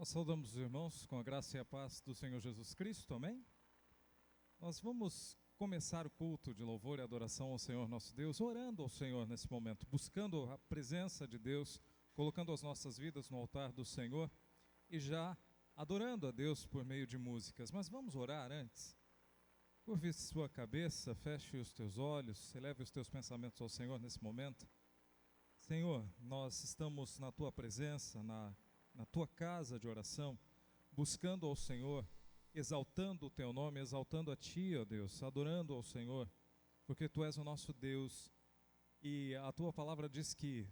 Nós saudamos os irmãos com a graça e a paz do Senhor Jesus Cristo, amém? Nós vamos começar o culto de louvor e adoração ao Senhor nosso Deus, orando ao Senhor nesse momento, buscando a presença de Deus, colocando as nossas vidas no altar do Senhor e já adorando a Deus por meio de músicas. Mas vamos orar antes? Curve sua cabeça, feche os teus olhos, eleve os teus pensamentos ao Senhor nesse momento. Senhor, nós estamos na Tua presença, na Tua casa de oração, buscando ao Senhor, exaltando o Teu nome, exaltando a Ti, ó Deus, adorando ao Senhor, porque Tu és o nosso Deus, e a Tua palavra diz que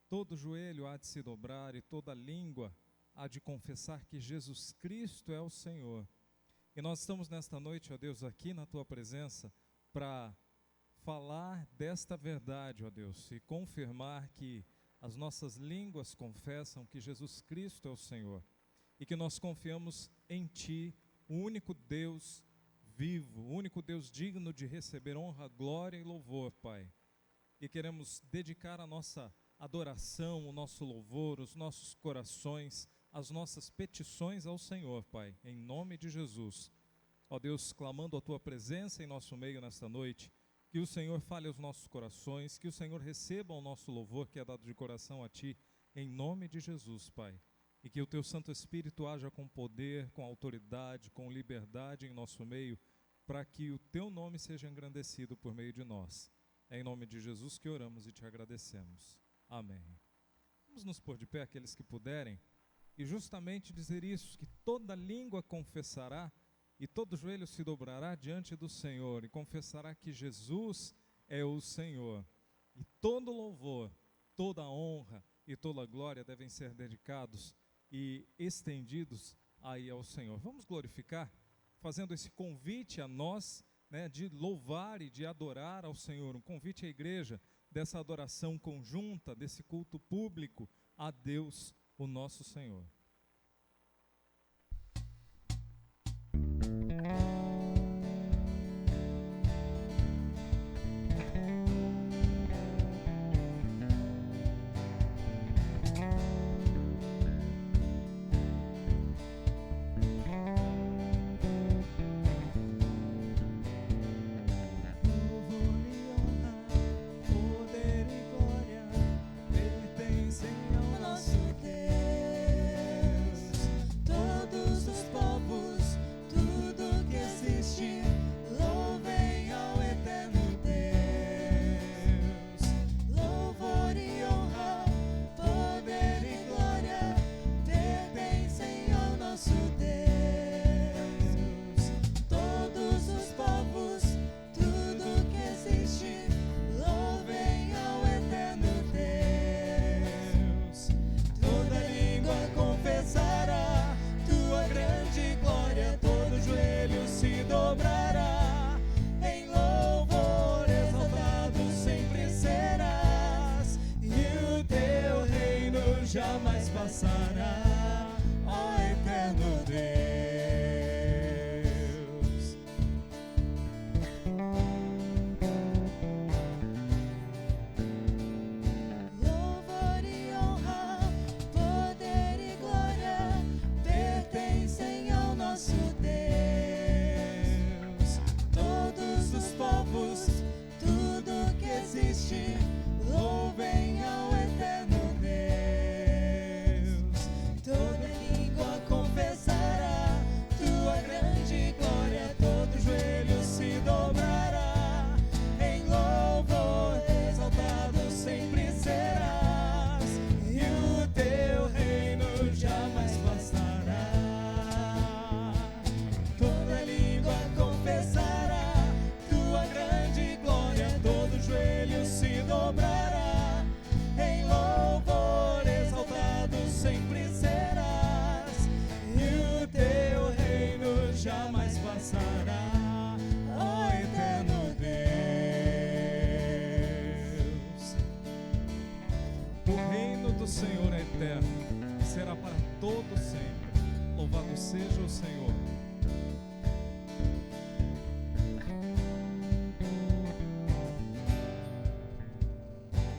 todo joelho há de se dobrar e toda língua há de confessar que Jesus Cristo é o Senhor. E nós estamos nesta noite, ó Deus, aqui na Tua presença, para falar desta verdade, ó Deus, e confirmar que as nossas línguas confessam que Jesus Cristo é o Senhor e que nós confiamos em Ti, o único Deus vivo, o único Deus digno de receber honra, glória e louvor, Pai. E queremos dedicar a nossa adoração, o nosso louvor, os nossos corações, as nossas petições ao Senhor, Pai, em nome de Jesus. Ó Deus, clamando a Tua presença em nosso meio nesta noite, que o Senhor fale aos nossos corações, que o Senhor receba o nosso louvor que é dado de coração a Ti, em nome de Jesus, Pai. E que o Teu Santo Espírito haja com poder, com autoridade, com liberdade em nosso meio, para que o Teu nome seja engrandecido por meio de nós. É em nome de Jesus que oramos e Te agradecemos. Amém. Vamos nos pôr de pé, aqueles que puderem, e justamente dizer isso, que toda língua confessará e todo joelho se dobrará diante do Senhor e confessará que Jesus é o Senhor. E todo louvor, toda honra e toda glória devem ser dedicados e estendidos aí ao Senhor. Vamos glorificar, fazendo esse convite a nós, de louvar e de adorar ao Senhor. Um convite à igreja dessa adoração conjunta, desse culto público a Deus, o nosso Senhor. Jamais passará, ó eterno Deus. Louvor e honra, poder e glória pertencem ao nosso Deus. Todos os povos, tudo que existe, louvem ao eterno Deus. Toda língua confessará Tua grande glória, todo joelho se dobrará. Em louvor exaltado sempre serás, e o Teu reino jamais passará. Toda língua confessará Tua grande glória, todo joelho se dobrará. Em louvor exaltado sempre serás, e o Teu reino jamais passará, ó eterno Deus. O reino do Senhor é eterno, será para todo sempre. Louvado seja o Senhor.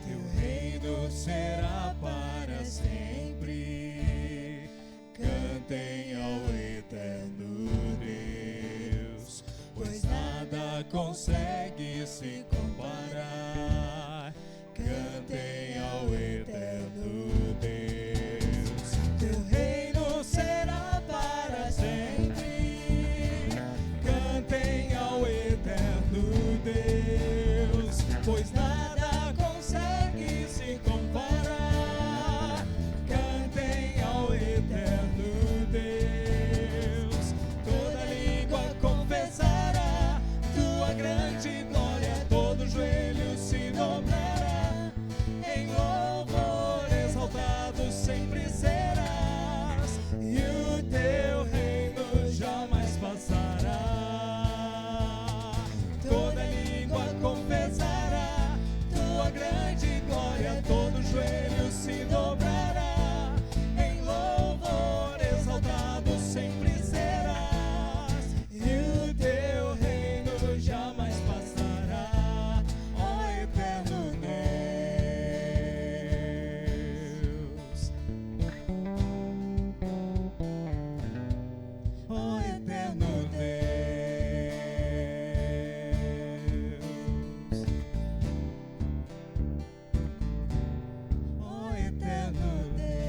Teu reino será para sempre. Canta consegue se comparar. Cantem ao eterno Deus, teu reino será para sempre. Cantem ao eterno Deus, pois nada consegue se comparar. Cantem ao eterno Deus, toda língua confessará tua grande glória, todo joelho se dobrará. Em louvor exaltado sempre serás, e o teu reino jamais passará. Toda língua confessará tua grande glória, todo joelho se dobrará. Em louvor exaltado sempre serás, e o teu reino jamais passará, ó eterno Deus, ó eterno Deus, ó eterno Deus.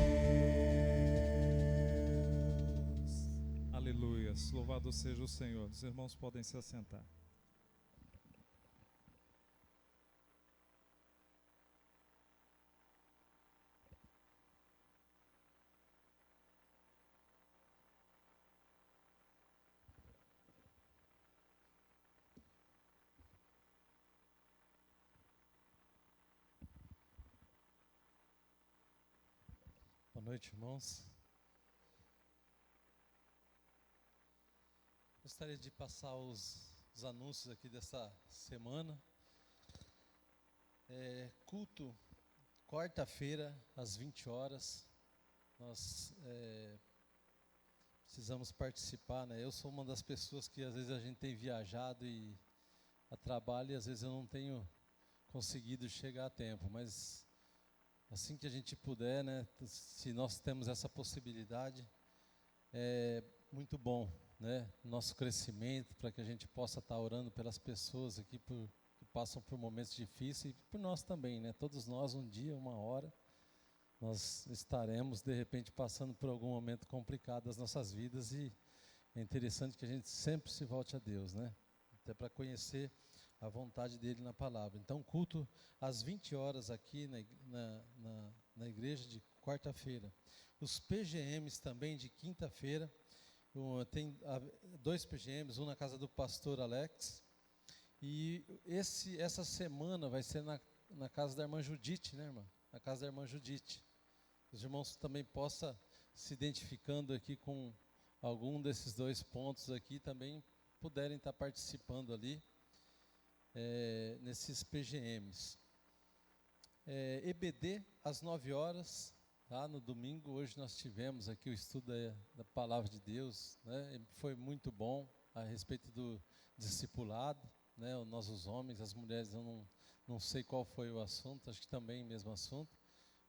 Aleluias, louvado seja o Senhor. Os irmãos podem se assentar. Boa noite, irmãos. Gostaria de passar os anúncios aqui dessa semana. Culto, quarta-feira, às 20 horas. Nós precisamos participar, né? Eu sou uma das pessoas que às vezes a gente tem viajado a trabalho e às vezes eu não tenho conseguido chegar a tempo, mas assim que a gente puder, né, se nós temos essa possibilidade, é muito bom, né, nosso crescimento, para que a gente possa estar orando pelas pessoas aqui que passam por momentos difíceis, e por nós também, né, todos nós um dia, uma hora, nós estaremos de repente passando por algum momento complicado das nossas vidas, e é interessante que a gente sempre se volte a Deus, né, até para conhecer a vontade dele na palavra. Então, culto às 20 horas aqui na igreja de quarta-feira. Os PGMs também de quinta-feira. Tem 2 PGMs, um na casa do pastor Alex. E essa semana vai ser na casa da irmã Judite, né, irmã? Na casa da irmã Judite. Os irmãos também possam se identificando aqui com algum desses 2 pontos aqui, também puderem estar participando ali. Nesses PGMs. EBD às 9 horas, tá? No domingo. Hoje nós tivemos aqui o estudo da Palavra de Deus, né? Foi muito bom a respeito do discipulado, né? Nós os homens, as mulheres, eu não sei qual foi o assunto, acho que também o mesmo assunto,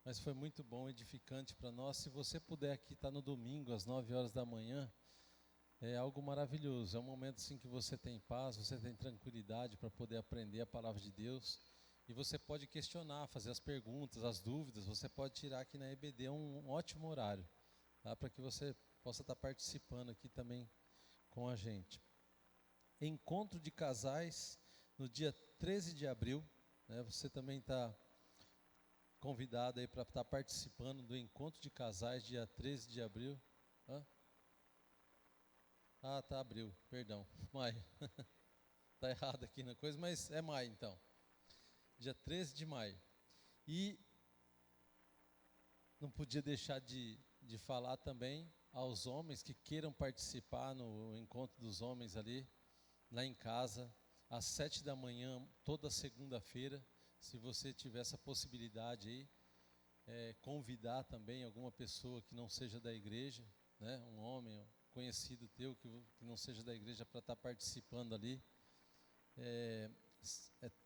mas foi muito bom, edificante para nós. Se você puder aqui estar no domingo às 9 horas da manhã, é algo maravilhoso, é um momento assim que você tem paz, você tem tranquilidade para poder aprender a palavra de Deus, e você pode questionar, fazer as perguntas, as dúvidas, você pode tirar aqui na EBD, é um ótimo horário, tá? Para que você possa estar participando aqui também com a gente. Encontro de casais no dia 13 de abril, né? Você também está convidado aí para estar participando do encontro de casais dia 13 de abril. Tá, abril, perdão, maio. Está errado aqui na coisa, mas é maio então. Dia 13 de maio. E não podia deixar de falar também aos homens que queiram participar no encontro dos homens ali, lá em casa, às 7 da manhã, toda segunda-feira. Se você tiver essa possibilidade aí, convidar também alguma pessoa que não seja da igreja, né, um homem conhecido teu que não seja da igreja, para estar participando ali.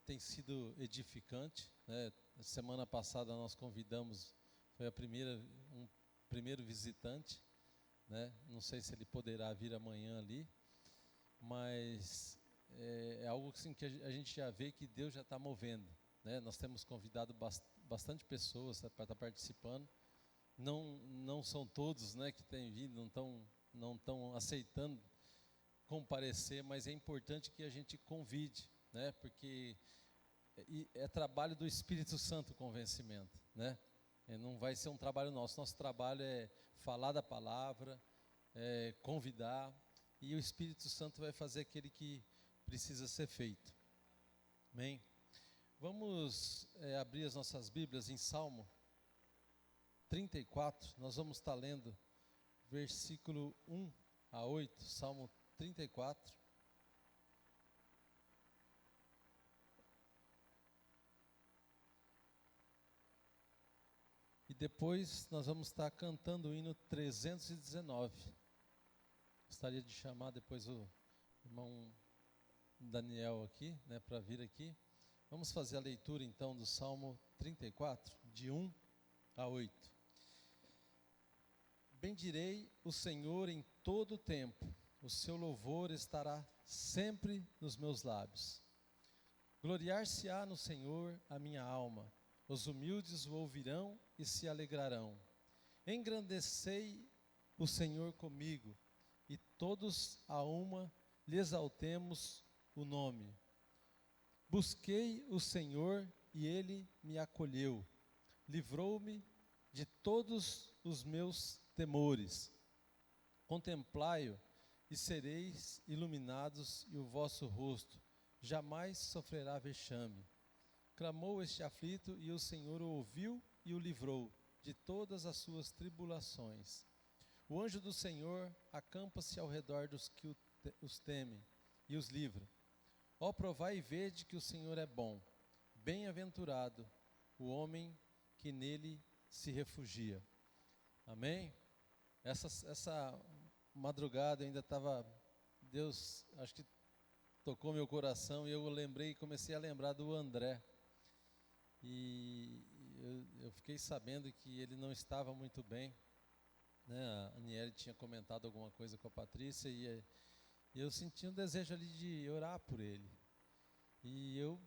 Tem sido edificante, né? Semana passada nós convidamos, foi um primeiro visitante, né? Não sei se ele poderá vir amanhã ali, mas é algo assim, que a gente já vê que Deus já está movendo, né? Nós temos convidado bastante pessoas para estar participando. Não são todos, né, que têm vindo, não estão aceitando comparecer, mas é importante que a gente convide, né? Porque é trabalho do Espírito Santo o convencimento, né? Não vai ser um trabalho nosso. Nosso trabalho é falar da palavra, convidar, e o Espírito Santo vai fazer aquele que precisa ser feito. Amém? Vamos abrir as nossas Bíblias em Salmo 34. Nós vamos estar lendo versículo 1 a 8, Salmo 34. E depois nós vamos estar cantando o hino 319. Gostaria de chamar depois o irmão Daniel aqui, né, para vir aqui. Vamos fazer a leitura então do Salmo 34, de 1 a 8. Bendirei o Senhor em todo o tempo, o seu louvor estará sempre nos meus lábios. Gloriar-se-á no Senhor a minha alma, os humildes o ouvirão e se alegrarão. Engrandecei o Senhor comigo, e todos a uma lhe exaltemos o nome. Busquei o Senhor e ele me acolheu, livrou-me de todos os meus temores. Contemplai-o e sereis iluminados, e o vosso rosto jamais sofrerá vexame. Clamou este aflito, e o Senhor o ouviu e o livrou de todas as suas tribulações. O anjo do Senhor acampa-se ao redor dos que os temem e os livra. Ó, provai e vede que o Senhor é bom. Bem-aventurado o homem que nele se refugia. Amém? Essa madrugada ainda estava, Deus acho que tocou meu coração, e eu lembrei, comecei a lembrar do André. E eu fiquei sabendo que ele não estava muito bem, né? A Aniele tinha comentado alguma coisa com a Patrícia, e eu senti um desejo ali de orar por ele. E eu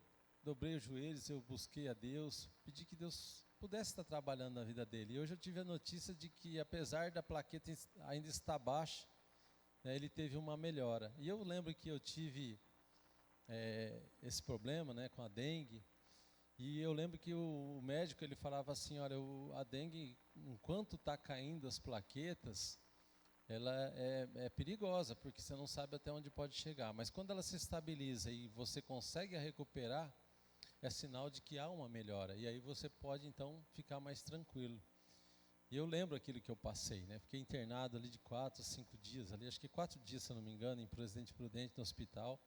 dobrei os joelhos, eu busquei a Deus, pedi que Deus pudesse estar trabalhando na vida dele. E hoje eu tive a notícia de que, apesar da plaqueta ainda estar baixa, né, ele teve uma melhora. E eu lembro que eu tive esse problema, né, com a dengue. E eu lembro que o médico, ele falava assim, olha, a dengue, enquanto está caindo as plaquetas, ela é perigosa, porque você não sabe até onde pode chegar. Mas quando ela se estabiliza e você consegue a recuperar, é sinal de que há uma melhora. E aí você pode, então, ficar mais tranquilo. E eu lembro aquilo que eu passei, né? Fiquei internado ali de 4 a 5 dias, ali, acho que 4 dias, se eu não me engano, em Presidente Prudente, no hospital.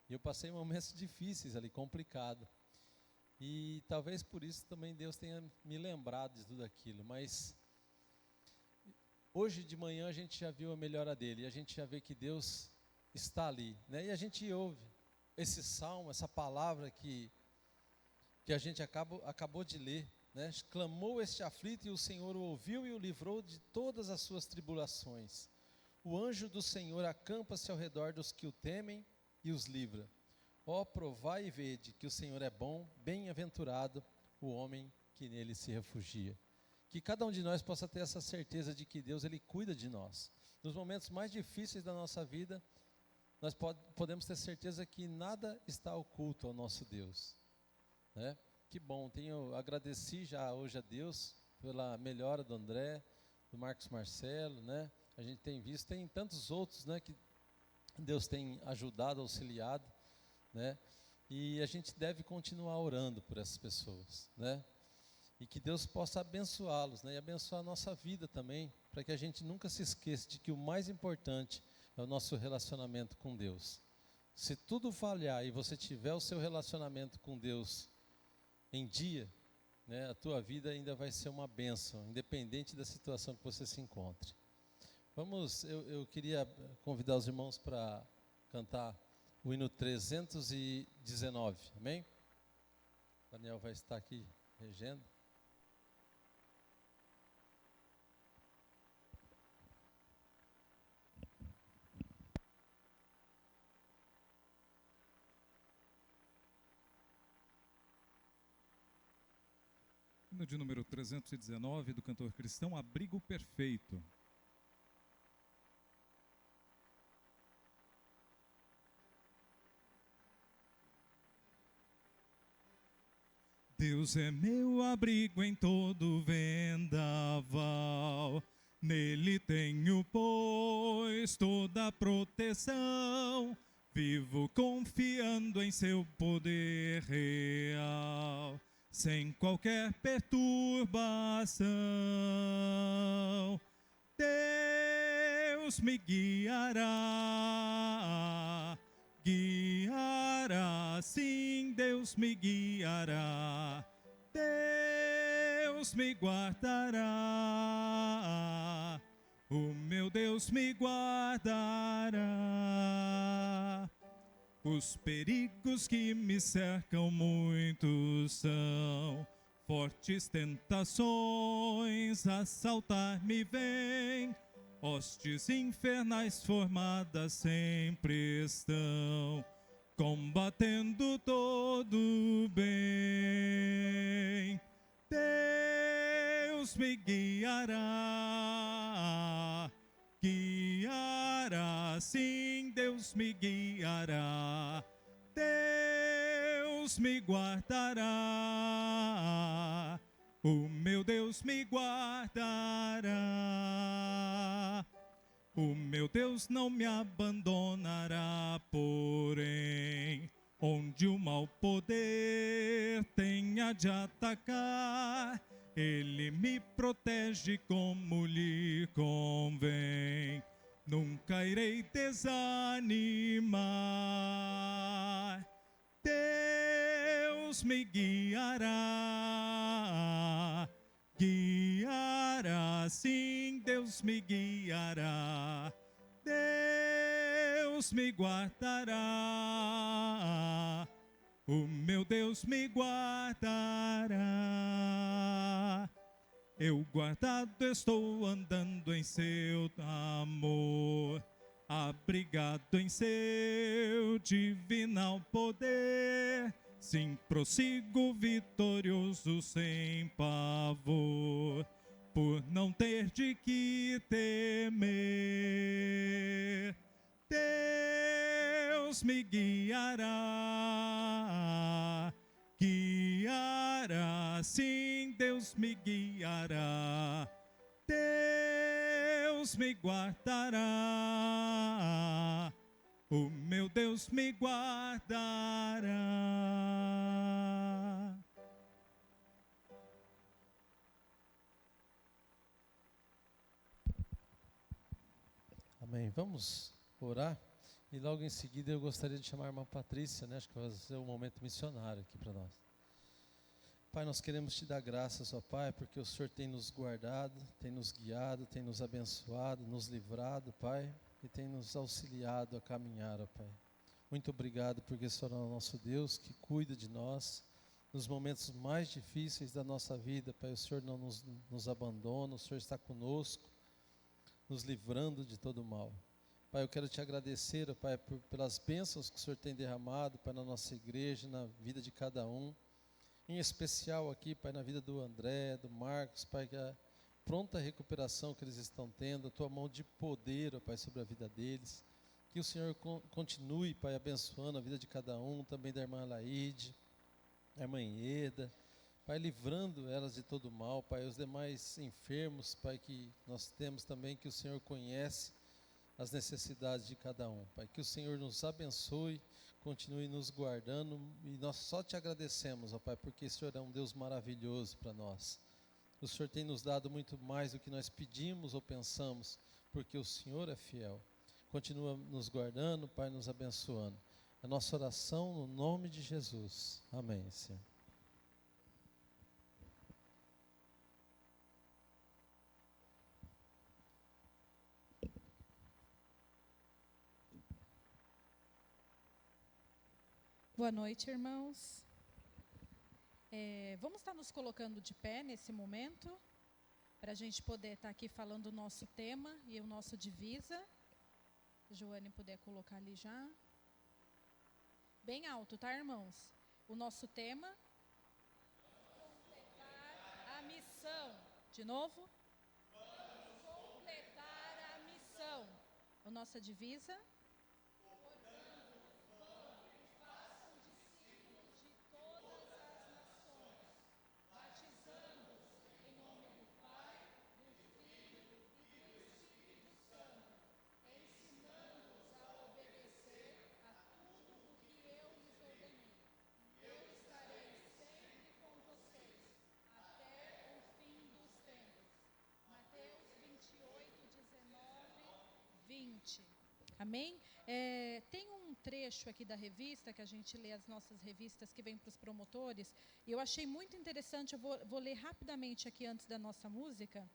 E eu passei momentos difíceis ali, complicado. E talvez por isso também Deus tenha me lembrado de tudo aquilo. Mas hoje de manhã a gente já viu a melhora dele, e a gente já vê que Deus está ali, né? E a gente ouve esse salmo, essa palavra que a gente acabou de ler, né? Clamou este aflito, e o Senhor o ouviu e o livrou de todas as suas tribulações. O anjo do Senhor acampa-se ao redor dos que o temem e os livra. Ó, provai e vede que o Senhor é bom, bem-aventurado o homem que nele se refugia. Que cada um de nós possa ter essa certeza de que Deus, ele cuida de nós. Nos momentos mais difíceis da nossa vida, nós podemos ter certeza que nada está oculto ao nosso Deus, né? Que bom, agradeci já hoje a Deus pela melhora do André, do Marcos Marcelo, né? A gente tem visto, tem tantos outros, né, que Deus tem ajudado, auxiliado, né? E a gente deve continuar orando por essas pessoas, né? E que Deus possa abençoá-los, né? E abençoar a nossa vida também, para que a gente nunca se esqueça de que o mais importante é o nosso relacionamento com Deus. Se tudo falhar e você tiver o seu relacionamento com Deus em dia, né, a tua vida ainda vai ser uma bênção, independente da situação que você se encontre. Eu queria convidar os irmãos para cantar o hino 319, amém? Daniel vai estar aqui regendo. hino de número 319 do cantor cristão Abrigo Perfeito. Deus é meu abrigo em todo vendaval, nele tenho, pois, toda a proteção, vivo confiando em seu poder real, sem qualquer perturbação. Deus me guiará, guiará, sim, Deus me guiará, Deus me guardará, o meu Deus me guardará. Os perigos que me cercam muitos são, fortes tentações assaltar-me vêm, hostes infernais formadas sempre estão, combatendo todo o bem. Deus me guiará, guiará, sim, Deus me guiará, Deus me guardará, o meu Deus me guardará. O meu Deus não me abandonará, porém, onde o mau poder tenha de atacar, Ele me protege como lhe convém. Nunca irei desanimar. Deus me guiará, guiará, sim, Deus me guiará, Deus me guardará, o meu Deus me guardará. Eu guardado estou andando em seu amor, abrigado em seu divinal poder. Sim, prossigo vitorioso sem pavor, por não ter de que temer. Deus me guiará, guiará, sim, Deus me guiará, Deus me guardará, o meu Deus me guardará. Amém. Vamos orar. E logo em seguida eu gostaria de chamar a irmã Patrícia, né? Acho que vai ser um momento missionário aqui para nós. Pai, nós queremos te dar graças, ó Pai, porque o Senhor tem nos guardado, tem nos guiado, tem nos abençoado, nos livrado, Pai, e tem nos auxiliado a caminhar, ó Pai. Muito obrigado porque o Senhor é o nosso Deus que cuida de nós nos momentos mais difíceis da nossa vida, Pai. O Senhor não nos abandona, o Senhor está conosco, nos livrando de todo o mal. Pai, eu quero te agradecer, ó Pai, pelas bênçãos que o Senhor tem derramado, Pai, na nossa igreja, na vida de cada um. Em especial aqui, Pai, na vida do André, do Marcos, Pai, que a pronta recuperação que eles estão tendo, a Tua mão de poder, ó Pai, sobre a vida deles. Que o Senhor continue, Pai, abençoando a vida de cada um, também da irmã Laide, da irmã Ieda, Pai, livrando elas de todo mal, Pai, os demais enfermos, Pai, que nós temos também, que o Senhor conhece as necessidades de cada um, Pai. Que o Senhor nos abençoe, continue nos guardando, e nós só te agradecemos, ó Pai, porque o Senhor é um Deus maravilhoso para nós. O Senhor tem nos dado muito mais do que nós pedimos ou pensamos, porque o Senhor é fiel. Continua nos guardando, Pai, nos abençoando. A nossa oração no nome de Jesus. Amém, Senhor. Boa noite, irmãos. Vamos estar nos colocando de pé nesse momento, para a gente poder estar aqui falando o nosso tema e o nosso divisa. Se a Joane puder colocar ali já. Bem alto, tá, irmãos? O nosso tema: completar missão. De novo. Vamos completar a missão. A nossa divisa. Amém? Tem um trecho aqui da revista, que a gente lê as nossas revistas que vêm para os promotores, e eu achei muito interessante, eu vou ler rapidamente aqui antes da nossa música.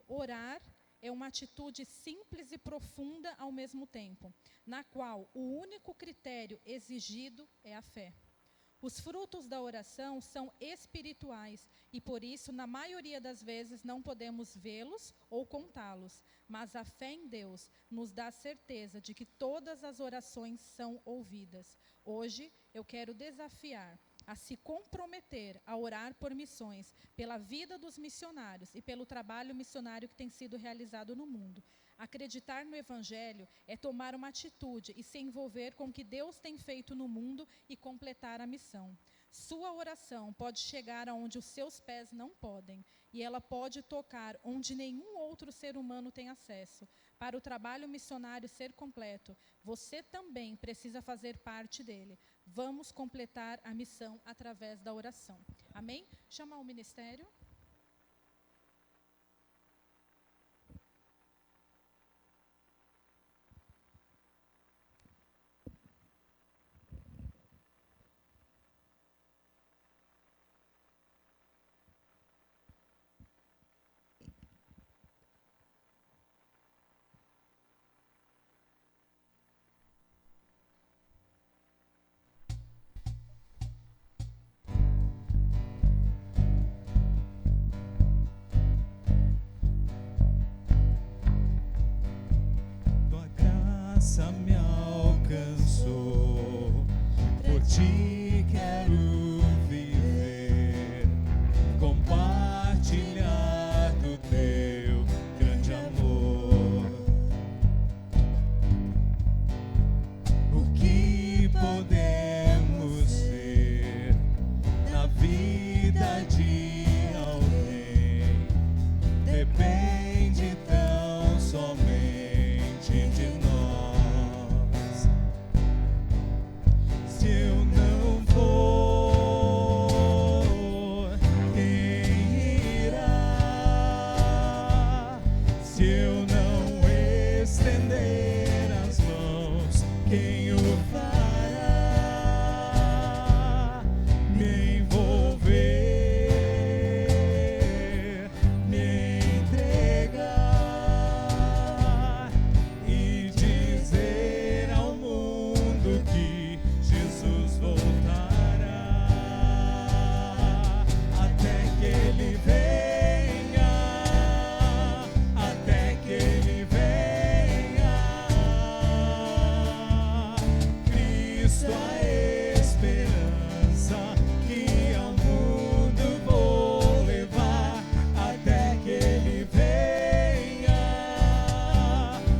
Orar é uma atitude simples e profunda ao mesmo tempo, na qual o único critério exigido é a fé. Os frutos da oração são espirituais e, por isso, na maioria das vezes, não podemos vê-los ou contá-los. Mas a fé em Deus nos dá certeza de que todas as orações são ouvidas. Hoje, eu quero desafiar a se comprometer a orar por missões, pela vida dos missionários e pelo trabalho missionário que tem sido realizado no mundo. Acreditar no Evangelho é tomar uma atitude e se envolver com o que Deus tem feito no mundo e completar a missão. Sua oração pode chegar aonde os seus pés não podem, e ela pode tocar onde nenhum outro ser humano tem acesso. Para o trabalho missionário ser completo, você também precisa fazer parte dele. Vamos completar a missão através da oração. Amém? Chamar o ministério. Me alcançou, por ti quero viver, compartilhar do teu grande amor. O que podemos ser na vida de alguém depende tão somente de nós. Se eu não for, quem irá? Se eu não estender as mãos, quem o fará? Me envolver, me entregar e dizer ao mundo que Jesus voltará, até que Ele venha, até que Ele venha. Cristo a esperança que ao mundo vou levar, até que Ele venha,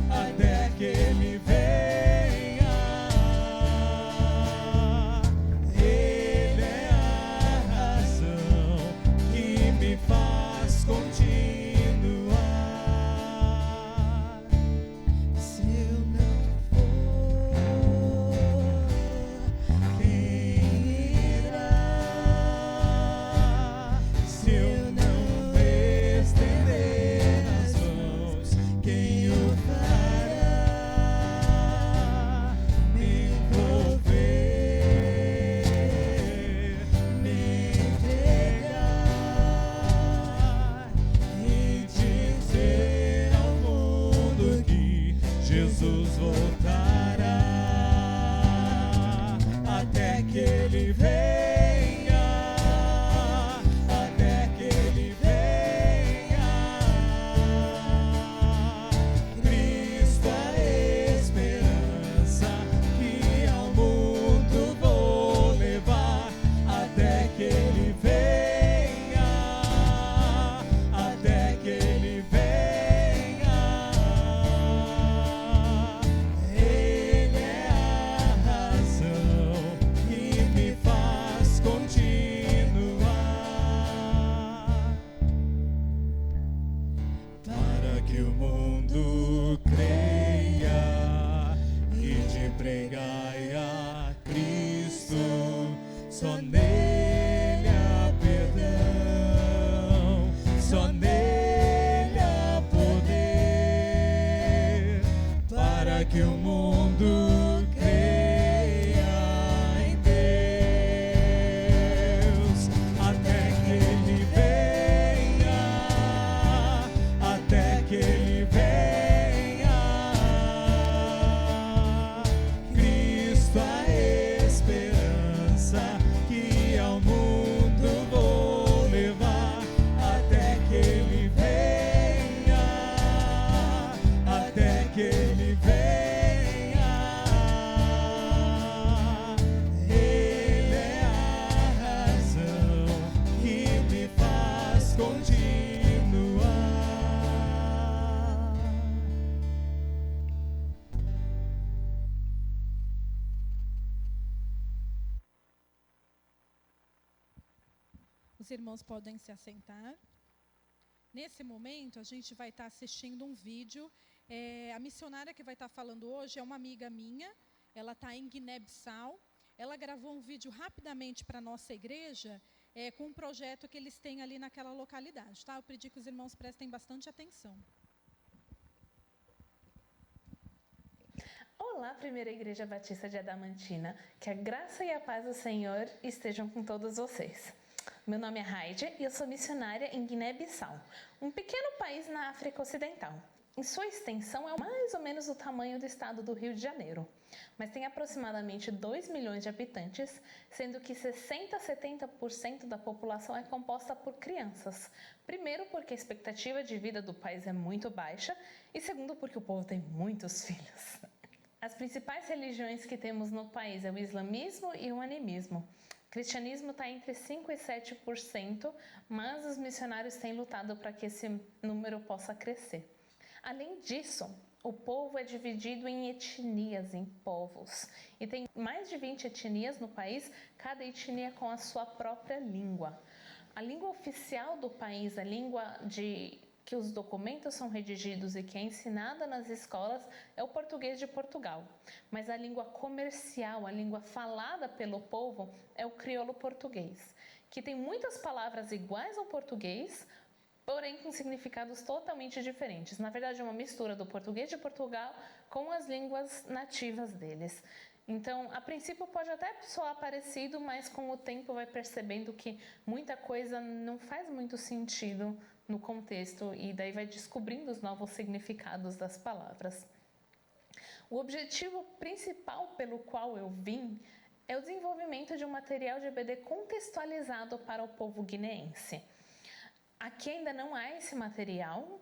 até que Ele venha. Ele é a razão que me faz continuar. Se eu não for, quem irá? Se eu não estender as mãos, quem o fará? Me envolver, me entregar e dizer ao mundo que Jesus voltará, até que Ele venha, até que Ele venha. Cristo a esperança que ao mundo vou levar, até que Ele venha, mundo creia e de pregai a Cristo, só nele há perdão, só nele há poder, para que o mundo creia em Deus, até que Ele venha, até que Ele venha. Cristo a esperança que ao mundo vou levar, até que Ele venha, até que Ele venha. Ele é a razão que me faz continuar. Os irmãos podem se assentar. Nesse momento, a gente vai estar assistindo um vídeo. A missionária que vai estar falando hoje é uma amiga minha. Ela está em Guiné-Bissau. Ela gravou um vídeo rapidamente para a nossa igreja, com um projeto que eles têm ali naquela localidade. Tá? Eu pedi que os irmãos prestem bastante atenção. Olá, Primeira Igreja Batista de Adamantina. Que a graça e a paz do Senhor estejam com todos vocês. Meu nome é Heide e eu sou missionária em Guiné-Bissau, um pequeno país na África Ocidental. Em sua extensão é mais ou menos o tamanho do estado do Rio de Janeiro, mas tem aproximadamente 2 milhões de habitantes, sendo que 60 a 70% da população é composta por crianças. Primeiro, porque a expectativa de vida do país é muito baixa, e segundo, porque o povo tem muitos filhos. As principais religiões que temos no país é o islamismo e o animismo. O cristianismo está entre 5% e 7%, mas os missionários têm lutado para que esse número possa crescer. Além disso, o povo é dividido em etnias, em povos. E tem mais de 20 etnias no país, cada etnia com a sua própria língua. A língua oficial do país, a língua que os documentos são redigidos e que é ensinada nas escolas, é o português de Portugal. Mas a língua comercial, a língua falada pelo povo, é o crioulo português, que tem muitas palavras iguais ao português, porém com significados totalmente diferentes. Na verdade, é uma mistura do português de Portugal com as línguas nativas deles. Então, a princípio pode até soar parecido, mas com o tempo vai percebendo que muita coisa não faz muito sentido no contexto e daí vai descobrindo os novos significados das palavras. O objetivo principal pelo qual eu vim é o desenvolvimento de um material de EBD contextualizado para o povo guineense. Aqui ainda não há esse material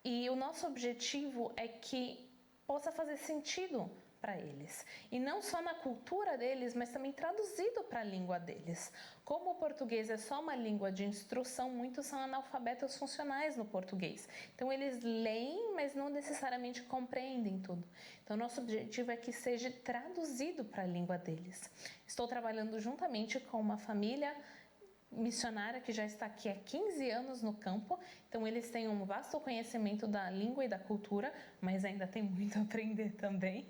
e o nosso objetivo é que possa fazer sentido para eles. E não só na cultura deles, mas também traduzido para a língua deles. Como o português é só uma língua de instrução, muitos são analfabetos funcionais no português. Então eles leem, mas não necessariamente compreendem tudo. Então nosso objetivo é que seja traduzido para a língua deles. Estou trabalhando juntamente com uma família missionária que já está aqui há 15 anos no campo, então eles têm um vasto conhecimento da língua e da cultura, mas ainda tem muito a aprender também.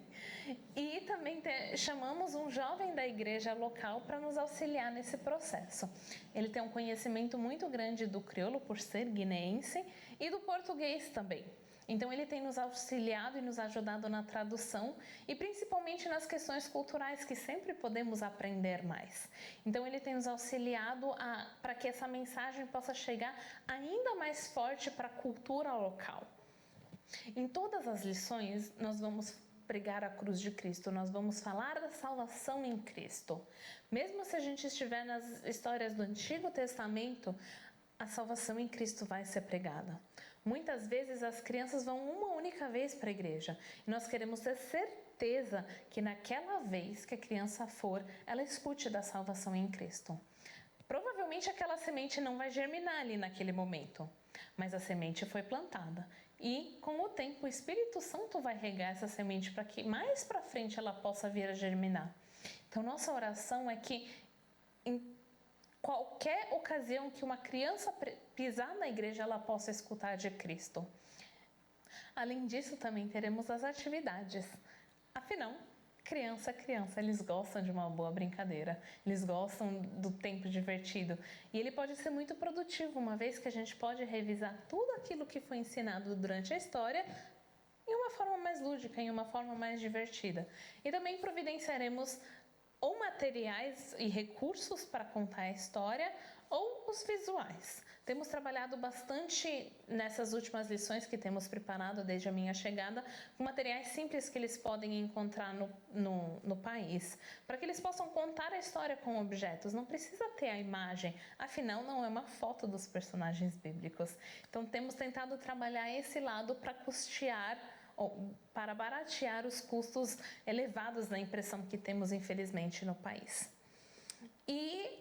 E também chamamos um jovem da igreja local para nos auxiliar nesse processo. Ele tem um conhecimento muito grande do crioulo, por ser guineense, e do português também. Então ele tem nos auxiliado e nos ajudado na tradução e principalmente nas questões culturais que sempre podemos aprender mais. Então ele tem nos auxiliado para que essa mensagem possa chegar ainda mais forte para a cultura local. Em todas as lições nós vamos pregar a cruz de Cristo, nós vamos falar da salvação em Cristo. Mesmo se a gente estiver nas histórias do Antigo Testamento, a salvação em Cristo vai ser pregada. Muitas vezes as crianças vão uma única vez para a igreja e nós queremos ter certeza que naquela vez que a criança for, ela escute da salvação em Cristo. Provavelmente aquela semente não vai germinar ali naquele momento, mas a semente foi plantada. E com o tempo o Espírito Santo vai regar essa semente para que mais para frente ela possa vir a germinar. Então nossa oração é que em qualquer ocasião que uma criança pisar na igreja, ela possa escutar de Cristo. Além disso, também teremos as atividades. Afinal, criança é criança, eles gostam de uma boa brincadeira, eles gostam do tempo divertido. E ele pode ser muito produtivo, uma vez que a gente pode revisar tudo aquilo que foi ensinado durante a história em uma forma mais lúdica, em uma forma mais divertida. E também providenciaremos ou materiais e recursos para contar a história, ou os visuais. Temos trabalhado bastante nessas últimas lições que temos preparado desde a minha chegada, com materiais simples que eles podem encontrar no país, para que eles possam contar a história com objetos. Não precisa ter a imagem, afinal não é uma foto dos personagens bíblicos. Então temos tentado trabalhar esse lado para custear, ou para baratear os custos elevados da impressão que temos, infelizmente, no país. E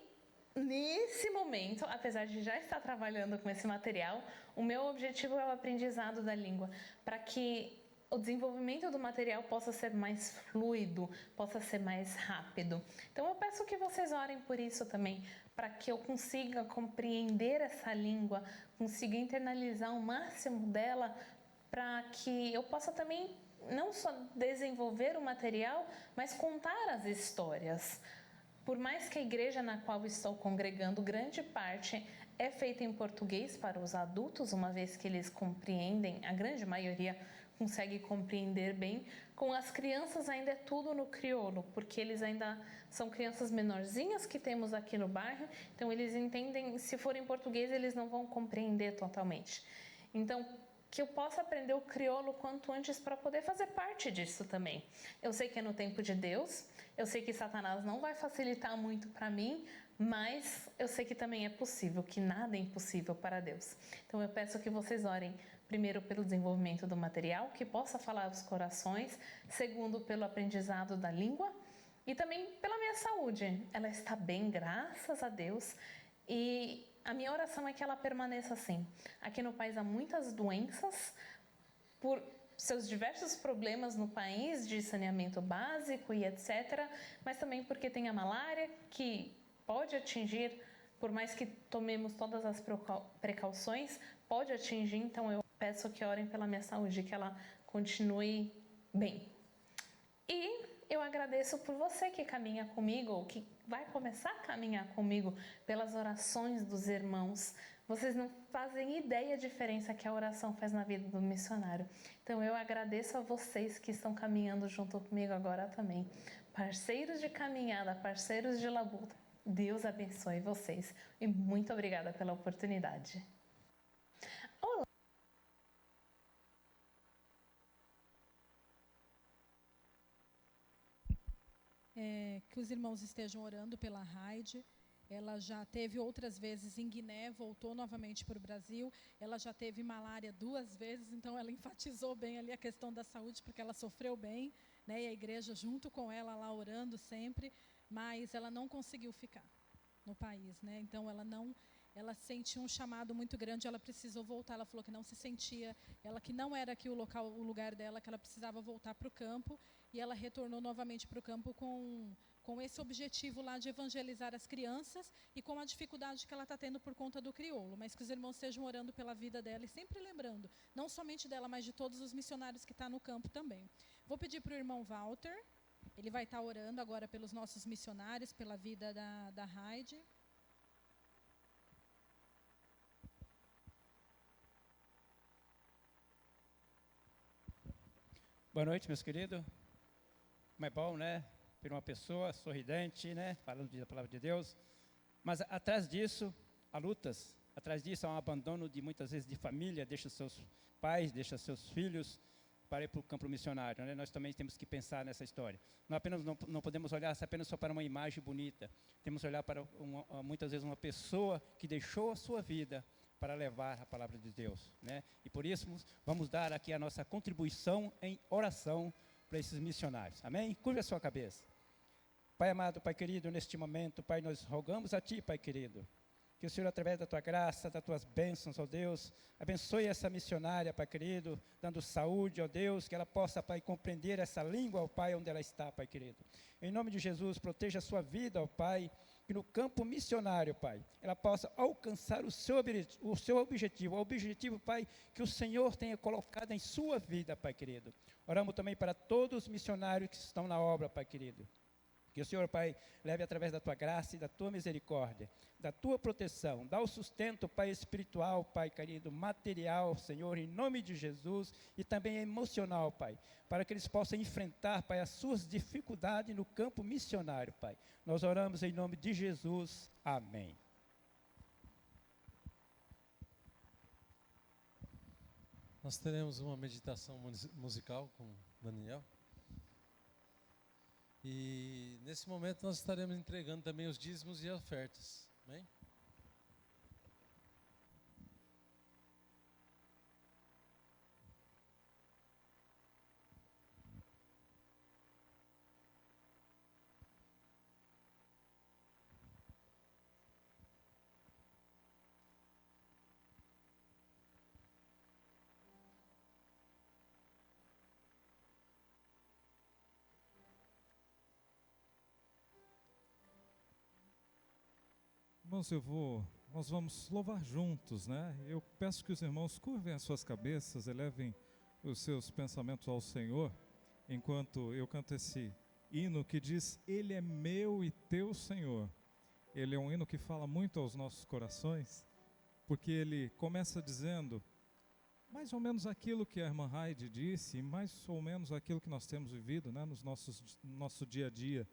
nesse momento, apesar de já estar trabalhando com esse material, o meu objetivo é o aprendizado da língua, para que o desenvolvimento do material possa ser mais fluido, possa ser mais rápido. Então eu peço que vocês orem por isso também, para que eu consiga compreender essa língua, consiga internalizar o máximo dela, para que eu possa também não só desenvolver o material, mas contar as histórias. Por mais que a igreja na qual estou congregando, grande parte é feita em português para os adultos, uma vez que eles compreendem, a grande maioria consegue compreender bem. Com as crianças ainda é tudo no crioulo, porque eles ainda são crianças menorzinhas que temos aqui no bairro, então eles entendem, se for em português eles não vão compreender totalmente. Então, que eu possa aprender o crioulo quanto antes para poder fazer parte disso também. Eu sei que é no tempo de Deus, eu sei que Satanás não vai facilitar muito para mim, mas eu sei que também é possível, que nada é impossível para Deus. Então eu peço que vocês orem, primeiro pelo desenvolvimento do material, que possa falar aos corações, segundo pelo aprendizado da língua e também pela minha saúde. Ela está bem, graças a Deus, e a minha oração é que ela permaneça assim. Aqui no país há muitas doenças, por seus diversos problemas no país, de saneamento básico e etc., mas também porque tem a malária, que pode atingir, por mais que tomemos todas as precauções, pode atingir. Então eu peço que orem pela minha saúde, que ela continue bem. E eu agradeço por você que caminha comigo, ou que vai começar a caminhar comigo, pelas orações dos irmãos. Vocês não fazem ideia da diferença que a oração faz na vida do missionário. Então eu agradeço a vocês que estão caminhando junto comigo agora também. Parceiros de caminhada, parceiros de labuta. Deus abençoe vocês. E muito obrigada pela oportunidade. Olá! Que os irmãos estejam orando pela Raide. Ela já teve outras vezes em Guiné, voltou novamente para o Brasil. Ela já teve malária 2 vezes, então ela enfatizou bem ali a questão da saúde, porque ela sofreu bem, né? E a igreja junto com ela lá orando sempre, mas ela não conseguiu ficar no país, né? Então ela sentiu um chamado muito grande, ela precisou voltar. Ela falou que não se sentia, ela que não era aqui o lugar dela, que ela precisava voltar para o campo, e ela retornou novamente para o campo com esse objetivo lá de evangelizar as crianças e com a dificuldade que ela está tendo por conta do crioulo, mas que os irmãos estejam orando pela vida dela e sempre lembrando, não somente dela, mas de todos os missionários que estão no campo também. Vou pedir para o irmão Walter, ele vai estar orando agora pelos nossos missionários, pela vida da Raide. Boa noite, meus queridos. Como é bom, né? Ver uma pessoa sorridente, né? Falando da palavra de Deus. Mas atrás disso, há lutas. Atrás disso, há um abandono de muitas vezes de família. Deixa seus pais, deixa seus filhos para ir para o campo missionário, né? Nós também temos que pensar nessa história. Não podemos olhar apenas só para uma imagem bonita. Temos que olhar para muitas vezes uma pessoa que deixou a sua vida para levar a palavra de Deus, né? E por isso vamos dar aqui a nossa contribuição em oração para esses missionários. Amém? Curva a sua cabeça. Pai amado, Pai querido, neste momento, Pai, nós rogamos a Ti, Pai querido, que o Senhor, através da Tua graça, das Tuas bênçãos, ó Deus, abençoe essa missionária, Pai querido, dando saúde, ó Deus, que ela possa, Pai, compreender essa língua, ó Pai, onde ela está, Pai querido. Em nome de Jesus, proteja a sua vida, ó Pai, que no campo missionário, Pai, ela possa alcançar o seu objetivo, o objetivo, Pai, que o Senhor tenha colocado em sua vida, Pai querido. Oramos também para todos os missionários que estão na obra, Pai querido. Que o Senhor, Pai, leve através da Tua graça e da Tua misericórdia, da Tua proteção, dá o sustento, Pai, espiritual, Pai querido, material, Senhor, em nome de Jesus, e também emocional, Pai, para que eles possam enfrentar, Pai, as suas dificuldades no campo missionário, Pai. Nós oramos em nome de Jesus. Amém. Nós teremos uma meditação musical com Daniel. E nesse momento nós estaremos entregando também os dízimos e ofertas. Amém? Irmãos, nós vamos louvar juntos, né? Eu peço que os irmãos curvem as suas cabeças, elevem os seus pensamentos ao Senhor, enquanto eu canto esse hino que diz: Ele é meu e teu Senhor. Ele é um hino que fala muito aos nossos corações, porque ele começa dizendo mais ou menos aquilo que a irmã Heidi disse, e mais ou menos aquilo que nós temos vivido, né, no nosso dia a dia.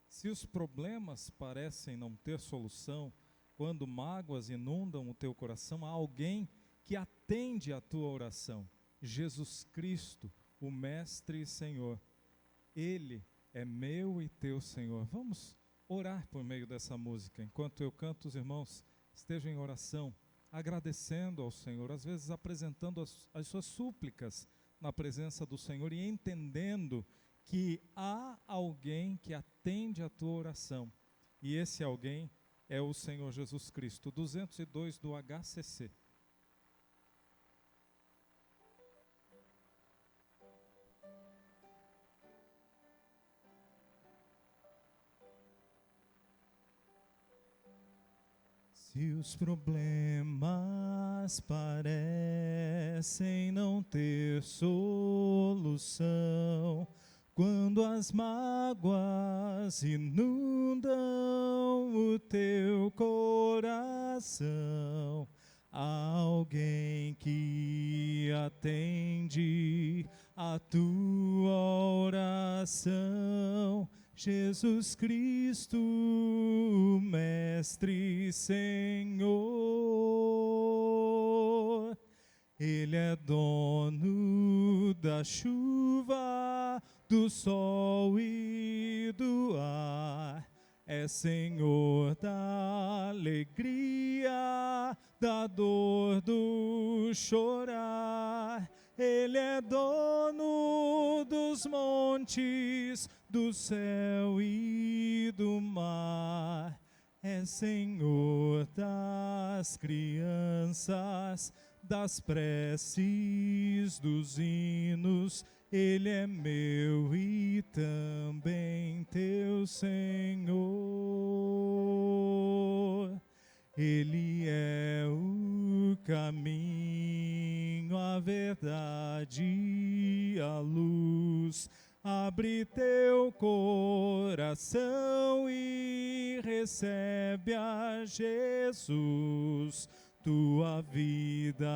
Se os problemas parecem não ter solução, quando mágoas inundam o teu coração, há alguém que atende à tua oração. Jesus Cristo, o Mestre e Senhor. Ele é meu e teu Senhor. Vamos orar por meio dessa música. Enquanto eu canto, os irmãos estejam em oração, agradecendo ao Senhor, às vezes apresentando as suas súplicas na presença do Senhor e entendendo que há alguém que atende a tua oração. E esse alguém é o Senhor Jesus Cristo. 202 do HCC. Se os problemas parecem não ter solução, quando as mágoas inundam o teu coração, há alguém que atende a tua oração. Jesus Cristo, Mestre e Senhor. Ele é dono da chuva, do sol e do ar. É Senhor da alegria, da dor, do chorar. Ele é dono dos montes, do céu e do mar. É Senhor das crianças, das preces, dos hinos. Ele é meu e também teu Senhor. Ele é o caminho, a verdade e a luz. Abre teu coração e recebe a Jesus. Tua vida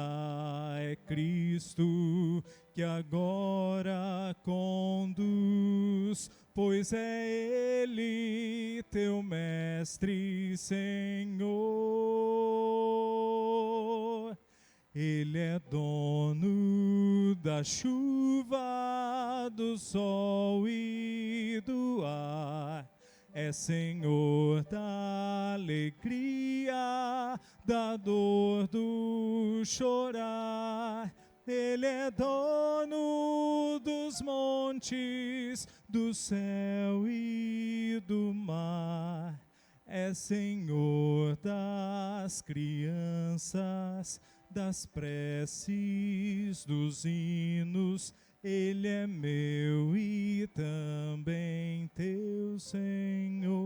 é Cristo que agora conduz, pois é Ele teu Mestre e Senhor. Ele é dono da chuva, do sol e do ar. É Senhor da alegria, da dor, do chorar. Ele é dono dos montes, do céu e do mar. É Senhor das crianças, das preces, dos hinos, Ele é meu e também teu Senhor.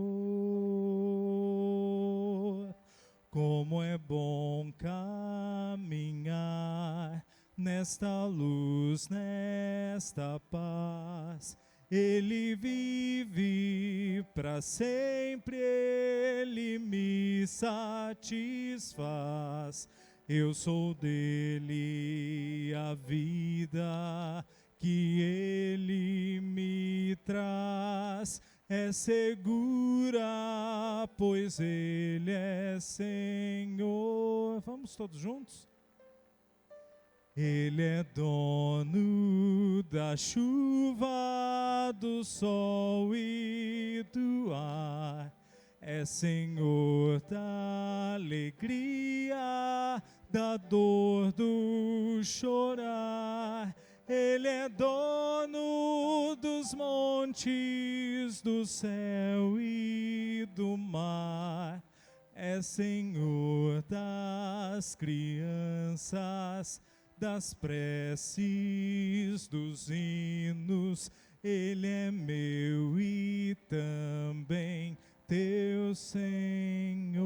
Como é bom caminhar nesta luz, nesta paz. Ele vive para sempre, Ele me satisfaz. Eu sou dele, a vida que Ele me traz é segura, pois Ele é Senhor. Vamos todos juntos? Ele é dono da chuva, do sol e do ar. É Senhor da alegria, da dor, do chorar. Ele é dono dos montes, do céu e do mar. É Senhor das crianças, das preces, dos hinos. Ele é meu e também teu Senhor.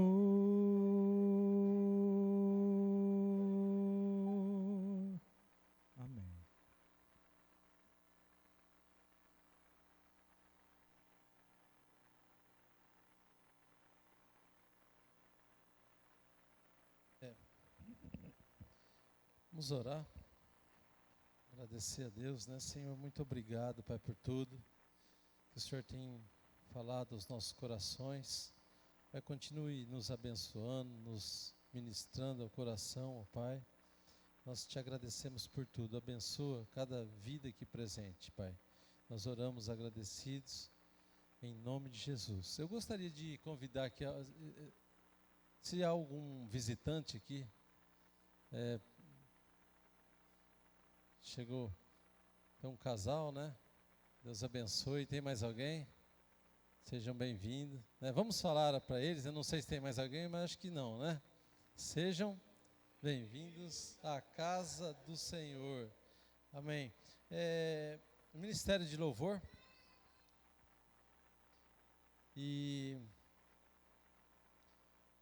Amém. Vamos orar. Agradecer a Deus, né? Senhor, muito obrigado, Pai, por tudo que o Senhor tem falado aos nossos corações. Pai, continue nos abençoando, nos ministrando ao coração, ó Pai. Nós te agradecemos por tudo. Abençoa cada vida aqui presente, Pai. Nós oramos agradecidos em nome de Jesus. Eu gostaria de convidar aqui, se há algum visitante aqui, chegou, tem um casal, né? Deus abençoe. Tem mais alguém? Sejam bem-vindos, né? Vamos falar para eles, eu não sei se tem mais alguém, mas acho que não, né? Sejam bem-vindos à casa do Senhor. Amém. Ministério de Louvor. E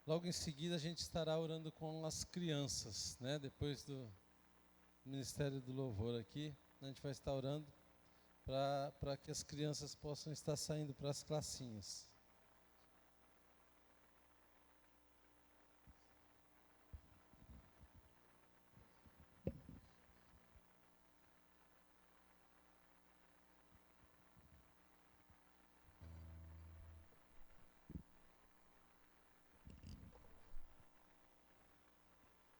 logo em seguida a gente estará orando com as crianças, né? Depois do Ministério do Louvor aqui, a gente vai estar orando para que as crianças possam estar saindo para as classinhas.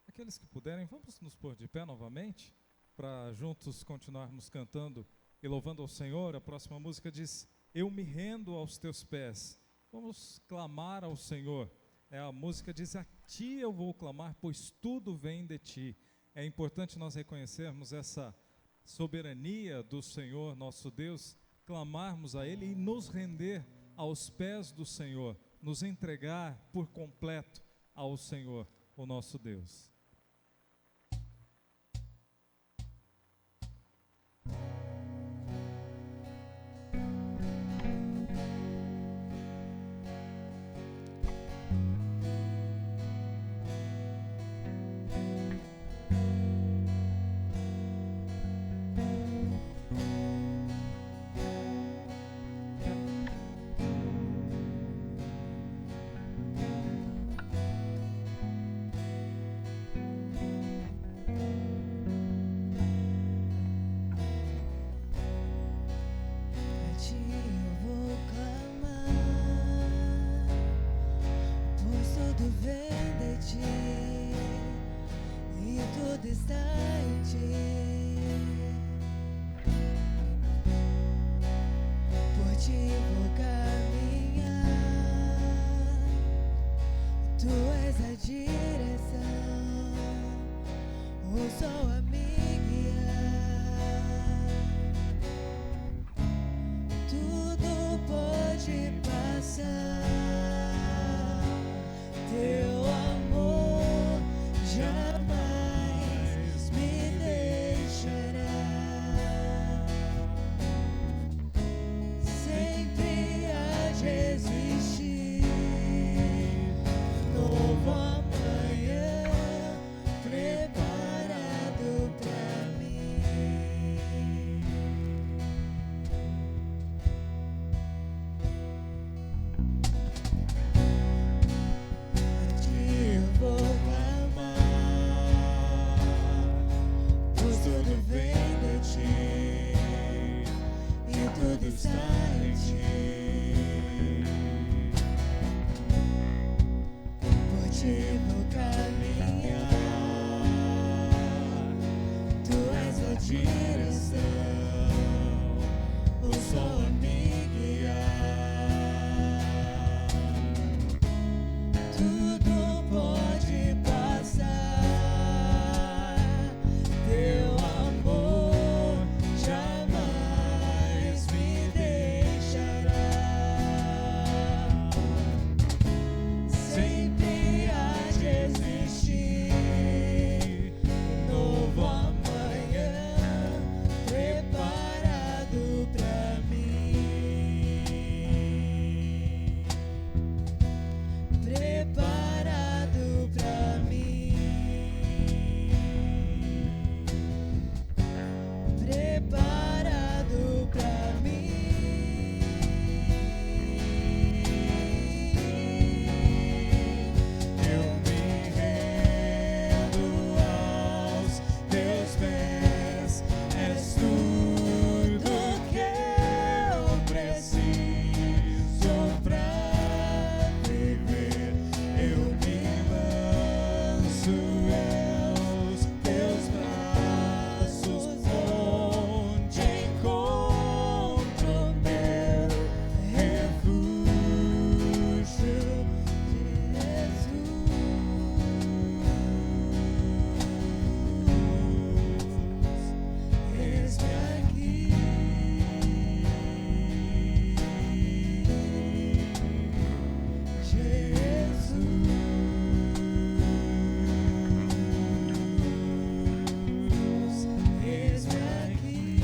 Aqueles que puderem, vamos nos pôr de pé novamente, para juntos continuarmos cantando e louvando ao Senhor. A próxima música diz: eu me rendo aos teus pés. Vamos clamar ao Senhor. A música diz: a ti eu vou clamar, pois tudo vem de ti. É importante nós reconhecermos essa soberania do Senhor, nosso Deus, clamarmos a Ele e nos render aos pés do Senhor, nos entregar por completo ao Senhor, o nosso Deus. está em ti. Por ti vou caminhar, tu és a direção, o sol a me guiar. Tudo pode passar, teu amor jamais me deixará. Sempre há de existir um novo amanhã preparado pra mim, preparado pra mim, preparado pra mim. Eu me rendo aos teus pés, és tudo que eu preciso pra viver. Eu me lanço aos teus braços, onde encontro meu refúgio, Jesus. Eis-me aqui, Jesus. Eis-me aqui.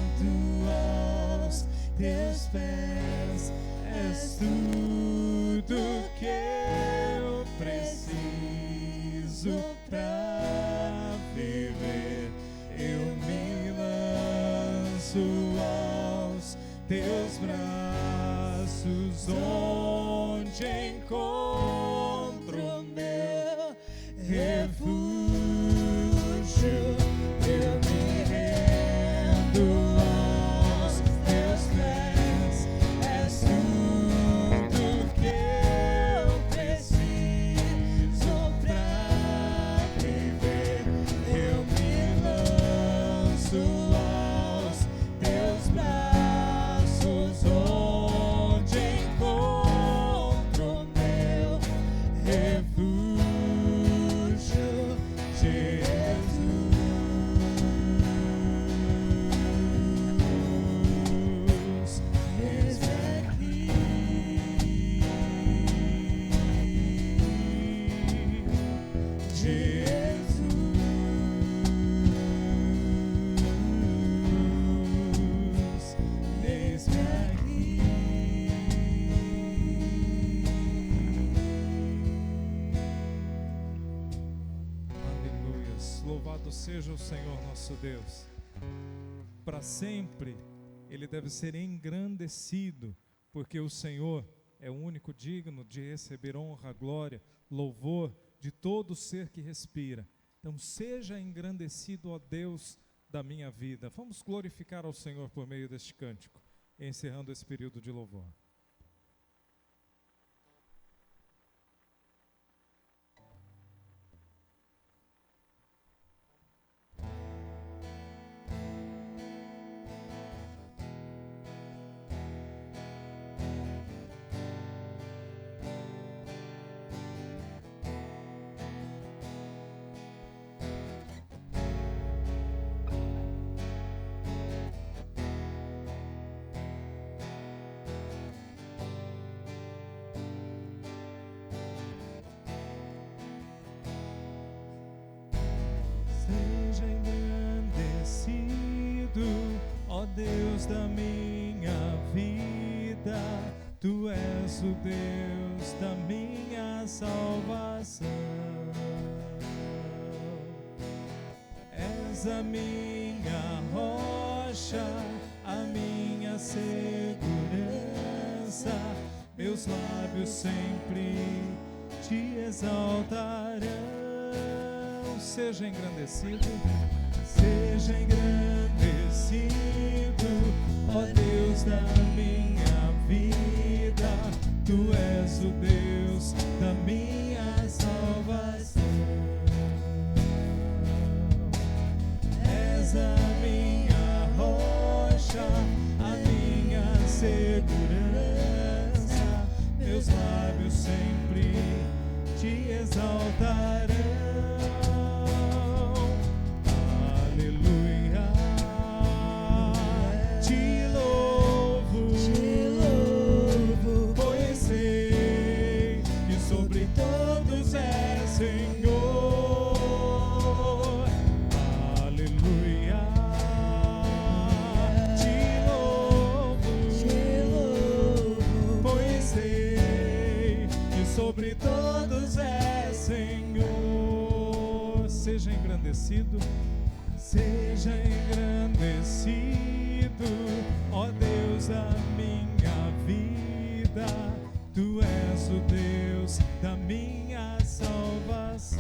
Rendo aos teus pés, és tudo que eu preciso pra viver. Eu me lanço aos teus braços, onde encontro meu refúgio. Eu me rendo aos teus pés, és tudo que eu preciso pra viver. Eu me lanço aos teus braços, onde encontro meu refúgio, Jesus. Eis-me aqui, Jesus. Eis-me aqui. Aleluias. Louvado seja o Senhor nosso Deus. Para sempre Ele deve ser engrandecido, porque o Senhor é o único digno de receber honra, glória, louvor de todo ser que respira. Então seja engrandecido, ó Deus da minha vida. Vamos glorificar ao Senhor por meio deste cântico, encerrando esse período de louvor. Seja engrandecido, ó Deus da minha vida. Tu és o Deus da minha salvação. És a minha rocha, a minha segurança. Meus lábios sempre te exaltarão. seja engrandecido. Seja engrandecido, ó Deus da minha vida. Tu és o Deus da minha salvação. És a minha rocha, a minha segurança. Meus lábios sempre te exaltarão. Aleluia. Te louvo, pois sei que sobre todos é Senhor. Aleluia. Te louvo, pois sei que sobre todos é Senhor. Seja engrandecido. Seja engrandecido, ó Deus da minha vida. Tu és o Deus da minha salvação.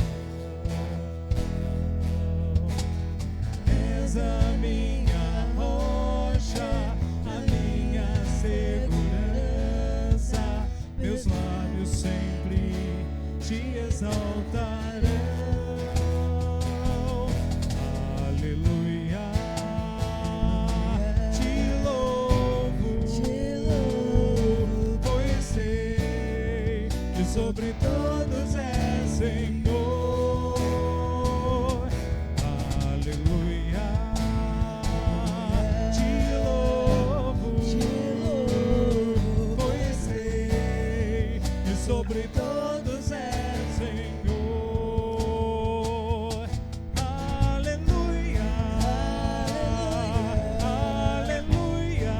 És a minha rocha, a minha segurança. Meus lábios sempre te exaltarão. Aleluia. Te louvo, pois sei que sobre todos é Senhor. Aleluia. Te louvo, pois sei que sobre todos é Senhor. Aleluia. Aleluia.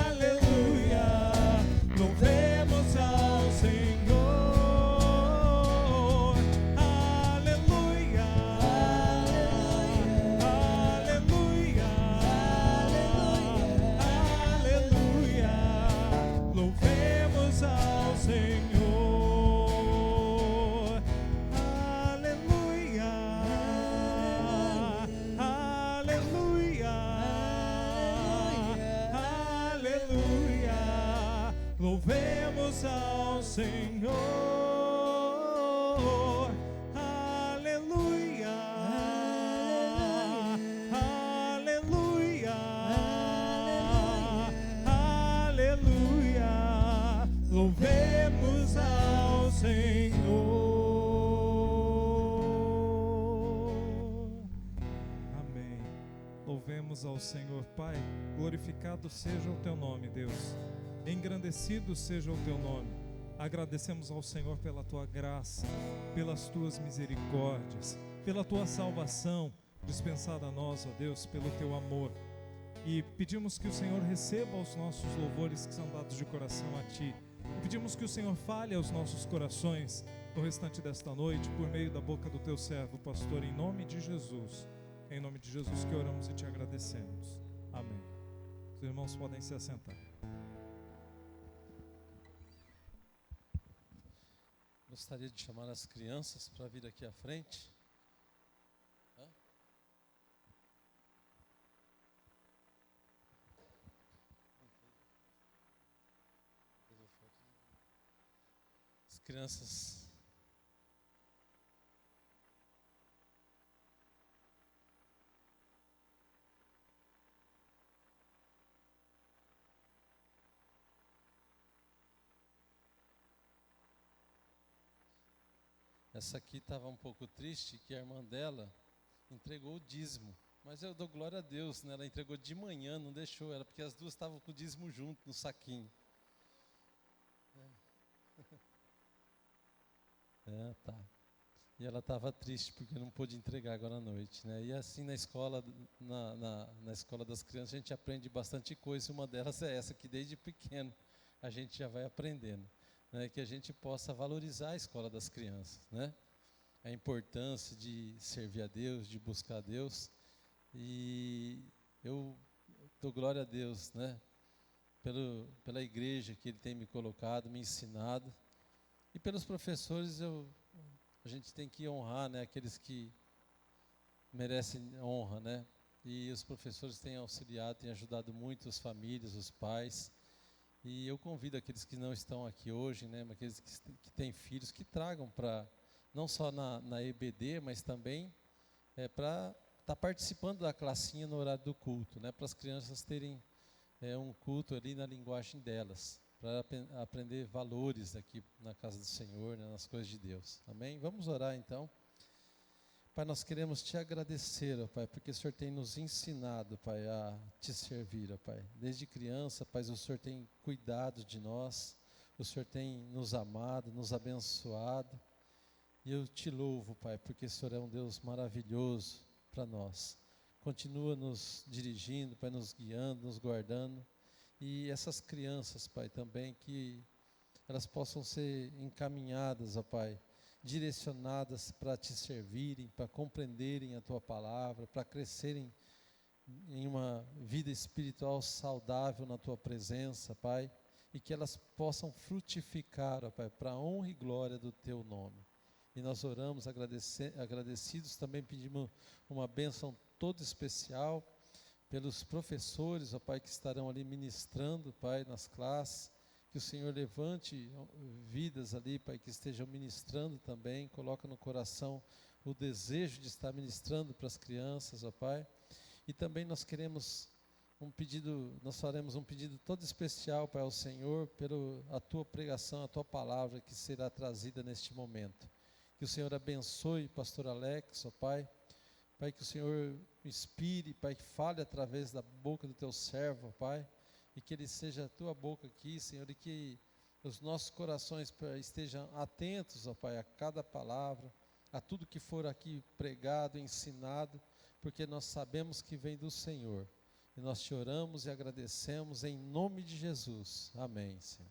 Aleluia. Louvemos ao Senhor. Aleluia. Aleluia. Aleluia. Louvemos ao Senhor. Aleluia. Aleluia. Aleluia. Louvemos ao Senhor. Aleluia. Aleluia. Aleluia. Louvemos ao Senhor. Amém. Louvemos ao Senhor. Pai, glorificado seja o teu nome, Deus. Engrandecido seja o teu nome. Agradecemos ao Senhor pela tua graça, pelas tuas misericórdias, pela tua salvação dispensada a nós, ó Deus, pelo teu amor. E pedimos que o Senhor receba os nossos louvores que são dados de coração a ti. E pedimos que o Senhor fale aos nossos corações no restante desta noite, por meio da boca do teu servo, pastor, em nome de Jesus. Em nome de Jesus que oramos e te agradecemos. Amém. Os irmãos podem se assentar. Gostaria de chamar as crianças para vir aqui à frente. As crianças. Essa aqui estava um pouco triste, que a irmã dela entregou o dízimo. Mas eu dou glória a Deus, né? Ela entregou de manhã, não deixou ela, porque as duas estavam com o dízimo junto, no saquinho. Tá. E ela estava triste, porque não pôde entregar agora à noite, né? E assim na escola, na escola das crianças, a gente aprende bastante coisa, e uma delas é essa, que desde pequeno a gente já vai aprendendo. Né, que a gente possa valorizar a escola das crianças, né? A importância de servir a Deus, de buscar a Deus. E eu dou glória a Deus, né? Pela igreja que Ele tem me colocado, me ensinado. E pelos professores, eu a gente tem que honrar, né, aqueles que merecem honra, né? E os professores têm auxiliado, têm ajudado muito as famílias, os pais. E eu convido aqueles que não estão aqui hoje, né, mas aqueles que têm filhos, que tragam para, não só na EBD, mas também para estar participando da classinha no horário do culto, né, para as crianças terem um culto ali na linguagem delas, para aprender valores aqui na casa do Senhor, né, nas coisas de Deus. Amém? Vamos orar então. Pai, nós queremos te agradecer, ó Pai, porque o Senhor tem nos ensinado, Pai, a te servir, ó Pai. Desde criança, Pai, o Senhor tem cuidado de nós, o Senhor tem nos amado, nos abençoado. E eu te louvo, Pai, porque o Senhor é um Deus maravilhoso para nós. Continua nos dirigindo, Pai, nos guiando, nos guardando. E essas crianças, Pai, também, que elas possam ser encaminhadas, ó Pai, direcionadas para te servirem, para compreenderem a Tua palavra, para crescerem em uma vida espiritual saudável na Tua presença, Pai, e que elas possam frutificar, ó Pai, para a honra e glória do Teu nome. E nós oramos agradecidos, também pedimos uma bênção toda especial pelos professores, ó Pai, que estarão ali ministrando, Pai, nas classes. Que o Senhor levante vidas ali, Pai, que estejam ministrando também, coloca no coração o desejo de estar ministrando para as crianças, ó Pai. E também nós faremos um pedido todo especial, Pai, ao Senhor, pela Tua pregação, a Tua palavra que será trazida neste momento. Que o Senhor abençoe o pastor Alex, ó Pai. Pai, que o Senhor inspire, Pai, que fale através da boca do Teu servo, ó Pai. E que ele seja a Tua boca aqui, Senhor, e que os nossos corações estejam atentos, ó Pai, a cada palavra, a tudo que for aqui pregado, ensinado, porque nós sabemos que vem do Senhor. E nós te oramos e agradecemos em nome de Jesus. Amém, Senhor.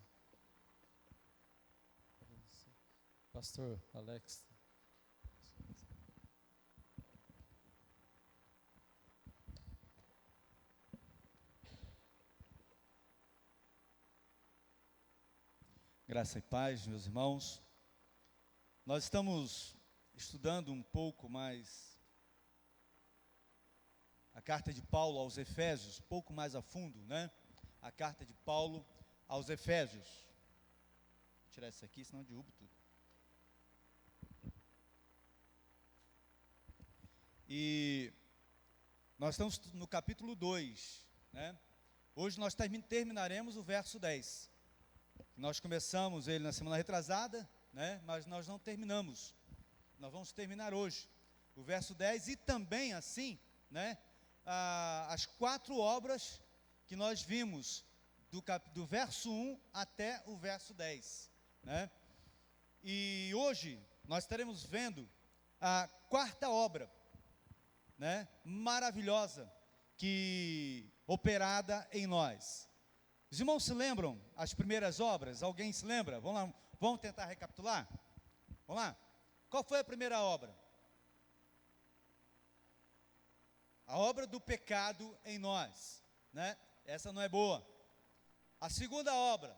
Pastor Alex. Graça e paz, meus irmãos. Nós estamos estudando um pouco mais a carta de Paulo aos Efésios, pouco mais a fundo, né? A carta de Paulo aos Efésios. Vou tirar isso aqui, senão eu derrubo tudo. E nós estamos no capítulo 2, né? Hoje nós terminaremos o verso 10. Nós começamos ele na semana retrasada, né? Mas nós não terminamos. Nós vamos terminar hoje o verso 10 e também assim, né? As 4 obras que nós vimos do verso 1 até o verso 10, né? E hoje nós estaremos vendo a 4ª obra, né? Maravilhosa, que operada em nós. Os irmãos se lembram as primeiras obras? Alguém se lembra? Vamos lá, vamos tentar recapitular? Vamos lá? Qual foi a primeira obra? A obra do pecado em nós, né? Essa não é boa. A segunda obra,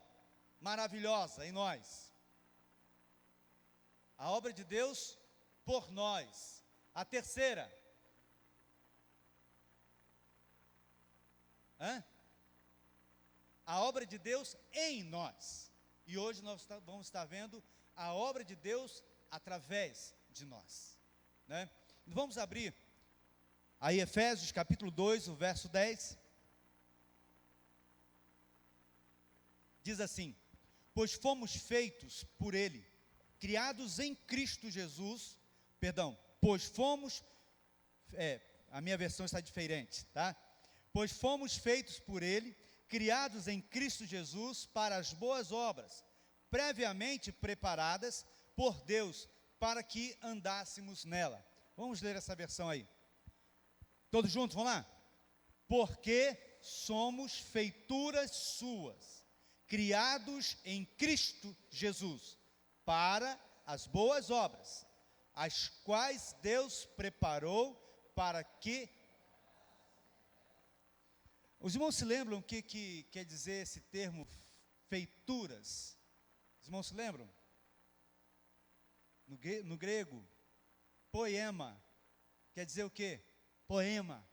maravilhosa em nós. A obra de Deus por nós. A terceira. A obra de Deus em nós. E hoje nós vamos estar vendo a obra de Deus através de nós, né? Vamos abrir aí Efésios capítulo 2, o verso 10. Diz assim: pois fomos feitos por Ele, criados em Cristo Jesus, a minha versão está diferente, tá? Pois fomos feitos por Ele, criados em Cristo Jesus para as boas obras, previamente preparadas por Deus, para que andássemos nela. Vamos ler essa versão aí. Todos juntos, vamos lá? Porque somos feituras suas, criados em Cristo Jesus, para as boas obras, as quais Deus preparou para que... Os irmãos se lembram o que quer dizer esse termo feituras? Os irmãos se lembram? no grego, poema, quer dizer o quê? Poema,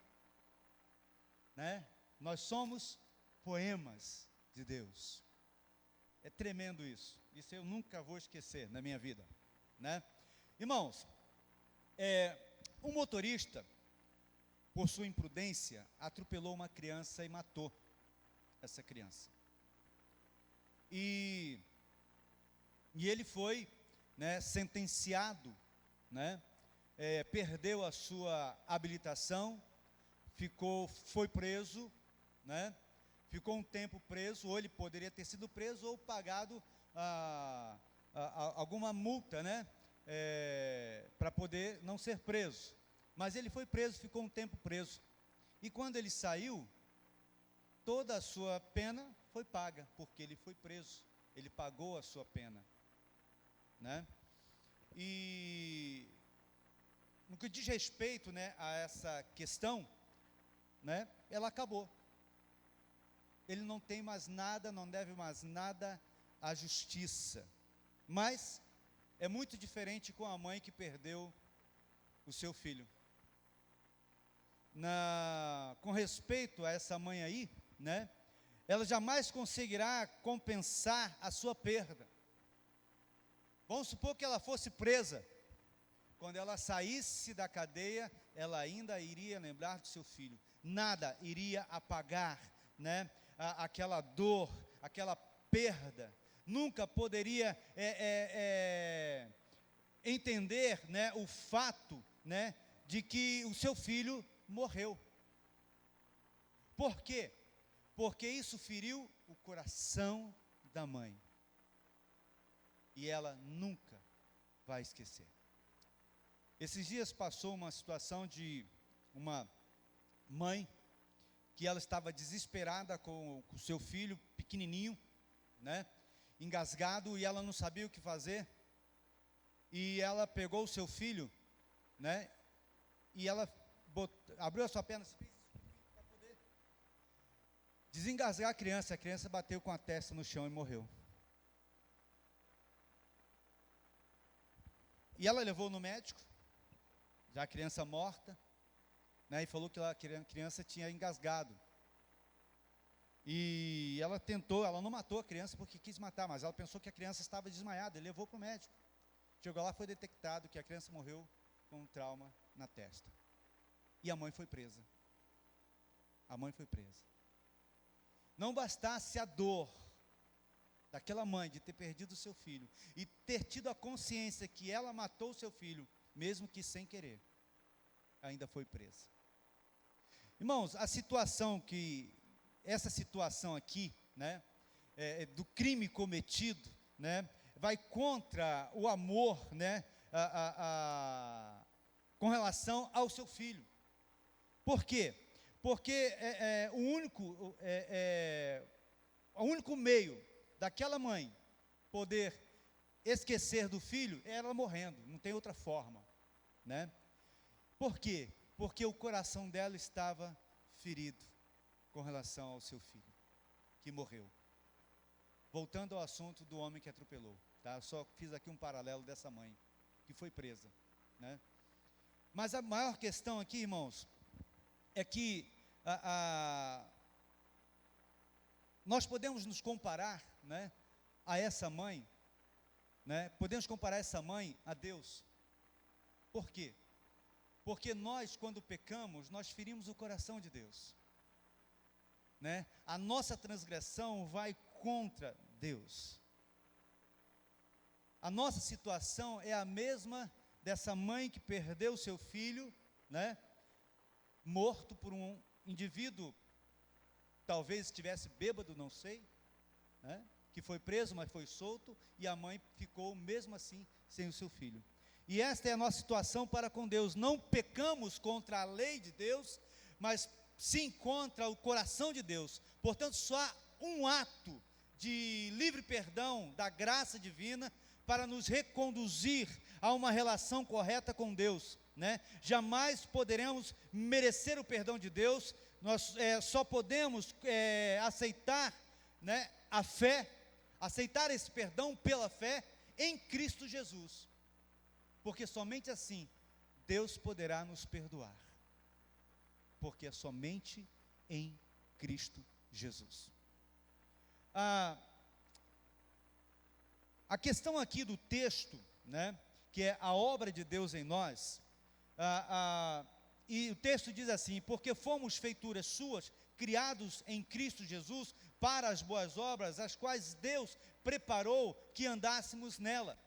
né? Nós somos poemas de Deus. É tremendo isso. Isso eu nunca vou esquecer na minha vida, né? Irmãos, um motorista, por sua imprudência, atropelou uma criança e matou essa criança. E ele foi, né, sentenciado, né, perdeu a sua habilitação, foi preso, né, ficou um tempo preso, ou ele poderia ter sido preso ou pagado alguma multa, né, para poder não ser preso. Mas ele foi preso, ficou um tempo preso. E quando ele saiu, toda a sua pena foi paga, porque ele foi preso. Ele pagou a sua pena, né? E no que diz respeito, né, a essa questão, né, ela acabou. Ele não tem mais nada, não deve mais nada à justiça. Mas é muito diferente com a mãe que perdeu o seu filho. Com respeito a essa mãe aí, né, ela jamais conseguirá compensar a sua perda. Vamos supor que ela fosse presa. Quando ela saísse da cadeia, ela ainda iria lembrar do seu filho. Nada iria apagar, né, aquela dor, aquela perda. Nunca poderia entender, né, o fato, né, de que o seu filho morreu. Por quê? Porque isso feriu o coração da mãe. E ela nunca vai esquecer. Esses dias passou uma situação de uma mãe que ela estava desesperada com o seu filho pequenininho, né, engasgado, e ela não sabia o que fazer. E ela pegou o seu filho, né, e ela abriu a sua perna para poder desengasgar a criança bateu com a testa no chão e morreu. E ela levou no médico, já a criança morta, né, e falou que a criança tinha engasgado. E ela tentou, ela não matou a criança porque quis matar, mas ela pensou que a criança estava desmaiada, e levou para o médico. Chegou lá, foi detectado que a criança morreu com um trauma na testa. E a mãe foi presa. A mãe foi presa. Não bastasse a dor daquela mãe de ter perdido o seu filho e ter tido a consciência que ela matou o seu filho, mesmo que sem querer, ainda foi presa. Irmãos, essa situação aqui, né, do crime cometido, né, vai contra o amor, né, com relação ao seu filho. Por quê? Porque o único meio daquela mãe poder esquecer do filho é ela morrendo, não tem outra forma, né? Por quê? Porque o coração dela estava ferido com relação ao seu filho, que morreu. Voltando ao assunto do homem que atropelou, tá? Eu só fiz aqui um paralelo dessa mãe, que foi presa, né? Mas a maior questão aqui, irmãos, é que nós podemos nos comparar, né, a essa mãe, né? Podemos comparar essa mãe a Deus. Por quê? Porque nós, quando pecamos, nós ferimos o coração de Deus, né? A nossa transgressão vai contra Deus. A nossa situação é a mesma dessa mãe que perdeu seu filho, né, morto por um indivíduo, talvez estivesse bêbado, não sei, né, que foi preso, mas foi solto, e a mãe ficou mesmo assim sem o seu filho. E esta é a nossa situação para com Deus. Não pecamos contra a lei de Deus, mas sim contra o coração de Deus. Portanto, só há um ato de livre perdão da graça divina para nos reconduzir a uma relação correta com Deus, né? Jamais poderemos merecer o perdão de Deus. Nós só podemos aceitar, né, aceitar esse perdão pela fé em Cristo Jesus. porque somente assim Deus poderá nos perdoar, porque é somente em Cristo Jesus. A questão aqui do texto, né, que é a obra de Deus em nós, e o texto diz assim: porque fomos feituras suas, criados em Cristo Jesus, para as boas obras, as quais Deus preparou que andássemos nela.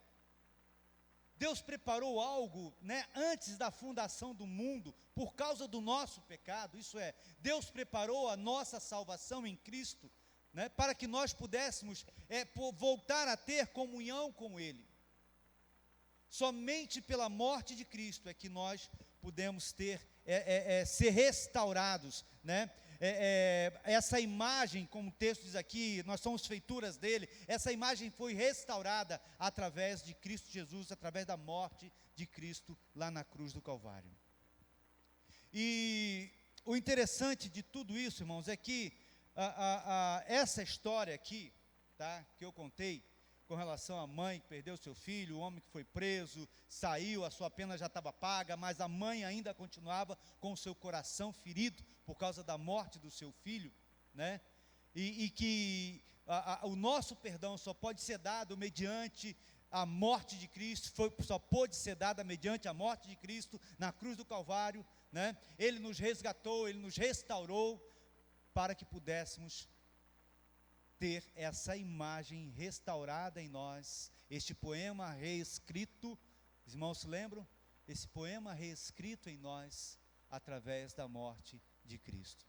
Deus preparou algo, né, antes da fundação do mundo, por causa do nosso pecado, isso é, Deus preparou a nossa salvação em Cristo, né, para que nós pudéssemos voltar a ter comunhão com Ele. Somente pela morte de Cristo é que nós podemos ser restaurados, né? Essa imagem, como o texto diz aqui, nós somos feituras dele, essa imagem foi restaurada através de Cristo Jesus, através da morte de Cristo lá na cruz do Calvário. E o interessante de tudo isso, irmãos, é que essa história aqui, tá, que eu contei, com relação à mãe que perdeu seu filho, o homem que foi preso, saiu, a sua pena já estava paga, mas a mãe ainda continuava com o seu coração ferido por causa da morte do seu filho, né? E que o nosso perdão só pode ser dado mediante a morte de Cristo, só pôde ser dada mediante a morte de Cristo na cruz do Calvário, né? Ele nos resgatou, Ele nos restaurou para que pudéssemos ter essa imagem restaurada em nós. Este poema reescrito, os irmãos se lembram? Esse poema reescrito em nós através da morte de Cristo.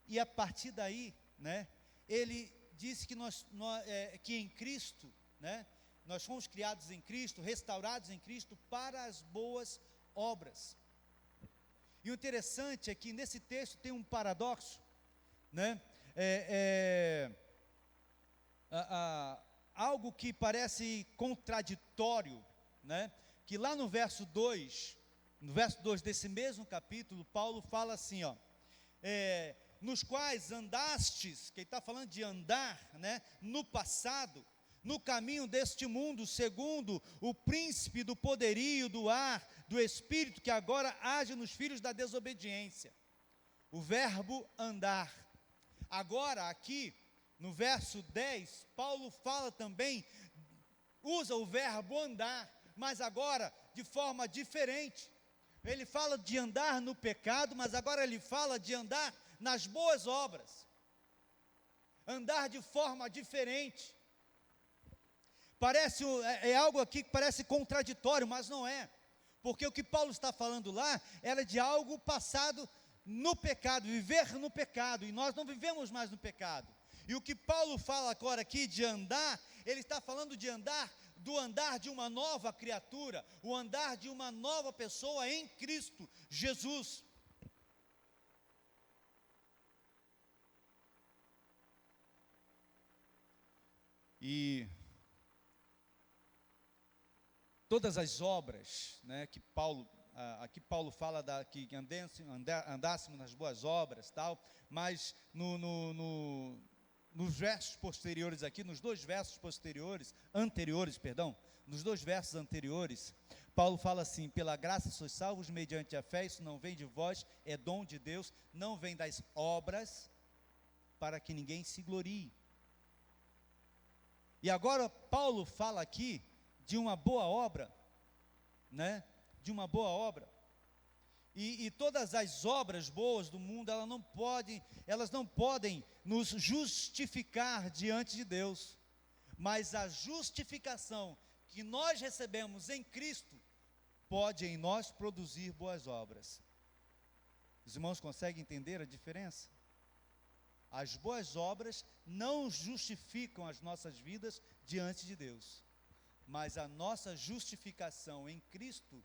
E a partir daí, né, ele disse que que em Cristo, né, nós fomos criados em Cristo, restaurados em Cristo para as boas obras. E o interessante é que nesse texto tem um paradoxo, né? Algo que parece contraditório, né? Que lá no verso 2 desse mesmo capítulo, Paulo fala assim, ó, nos quais andastes, que ele está falando de andar, né, no passado, no caminho deste mundo, segundo o príncipe do poderio do ar, do espírito que agora age nos filhos da desobediência. O verbo andar. Agora aqui, no verso 10, Paulo fala também, usa o verbo andar, mas agora de forma diferente. Ele fala de andar no pecado, mas agora ele fala de andar nas boas obras. Andar de forma diferente. É algo aqui que parece contraditório, mas não é. Porque o que Paulo está falando lá era de algo passado no pecado, viver no pecado, e nós não vivemos mais no pecado. E o que Paulo fala agora aqui de andar, ele está falando de andar, do andar de uma nova criatura, o andar de uma nova pessoa em Cristo Jesus. E todas as obras, né, que aqui Paulo fala que andássemos nas boas obras, tal, mas nos versos posteriores aqui, nos dois versos anteriores, Paulo fala assim: pela graça sois salvos mediante a fé, isso não vem de vós, é dom de Deus, não vem das obras, para que ninguém se glorie. E agora Paulo fala aqui de uma boa obra, né? De uma boa obra. E todas as obras boas do mundo, elas não podem nos justificar diante de Deus. Mas a justificação que nós recebemos em Cristo pode em nós produzir boas obras. Os irmãos conseguem entender a diferença? As boas obras não justificam as nossas vidas diante de Deus, mas a nossa justificação em Cristo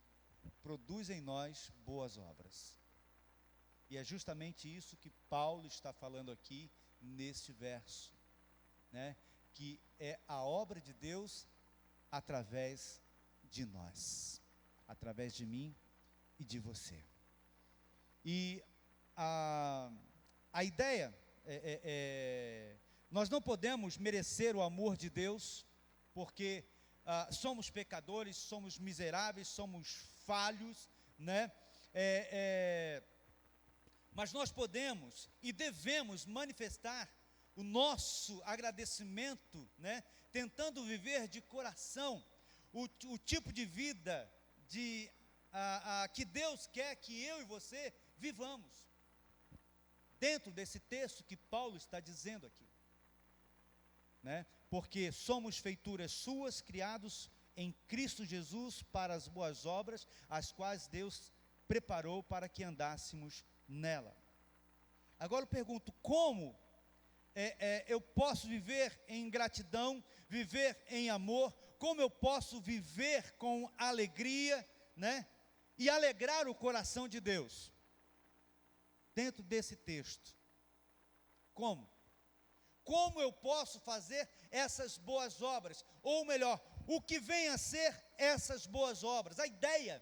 produz em nós boas obras. E é justamente isso que Paulo está falando aqui neste verso, né? Que é a obra de Deus através de nós, através de mim e de você. E a ideia nós não podemos merecer o amor de Deus, porque somos pecadores, somos miseráveis, somos falhos, né? Mas nós podemos e devemos manifestar o nosso agradecimento, né? Tentando viver de coração o tipo de vida que Deus quer que eu e você vivamos, dentro desse texto que Paulo está dizendo aqui, né? Porque somos feituras suas, criados em Cristo Jesus para as boas obras, as quais Deus preparou para que andássemos nela. Agora eu pergunto, como eu posso viver em gratidão, viver em amor, como eu posso viver com alegria, né? E alegrar o coração de Deus, dentro desse texto? Como? Como eu posso fazer essas boas obras? Ou melhor, o que vem a ser essas boas obras? A ideia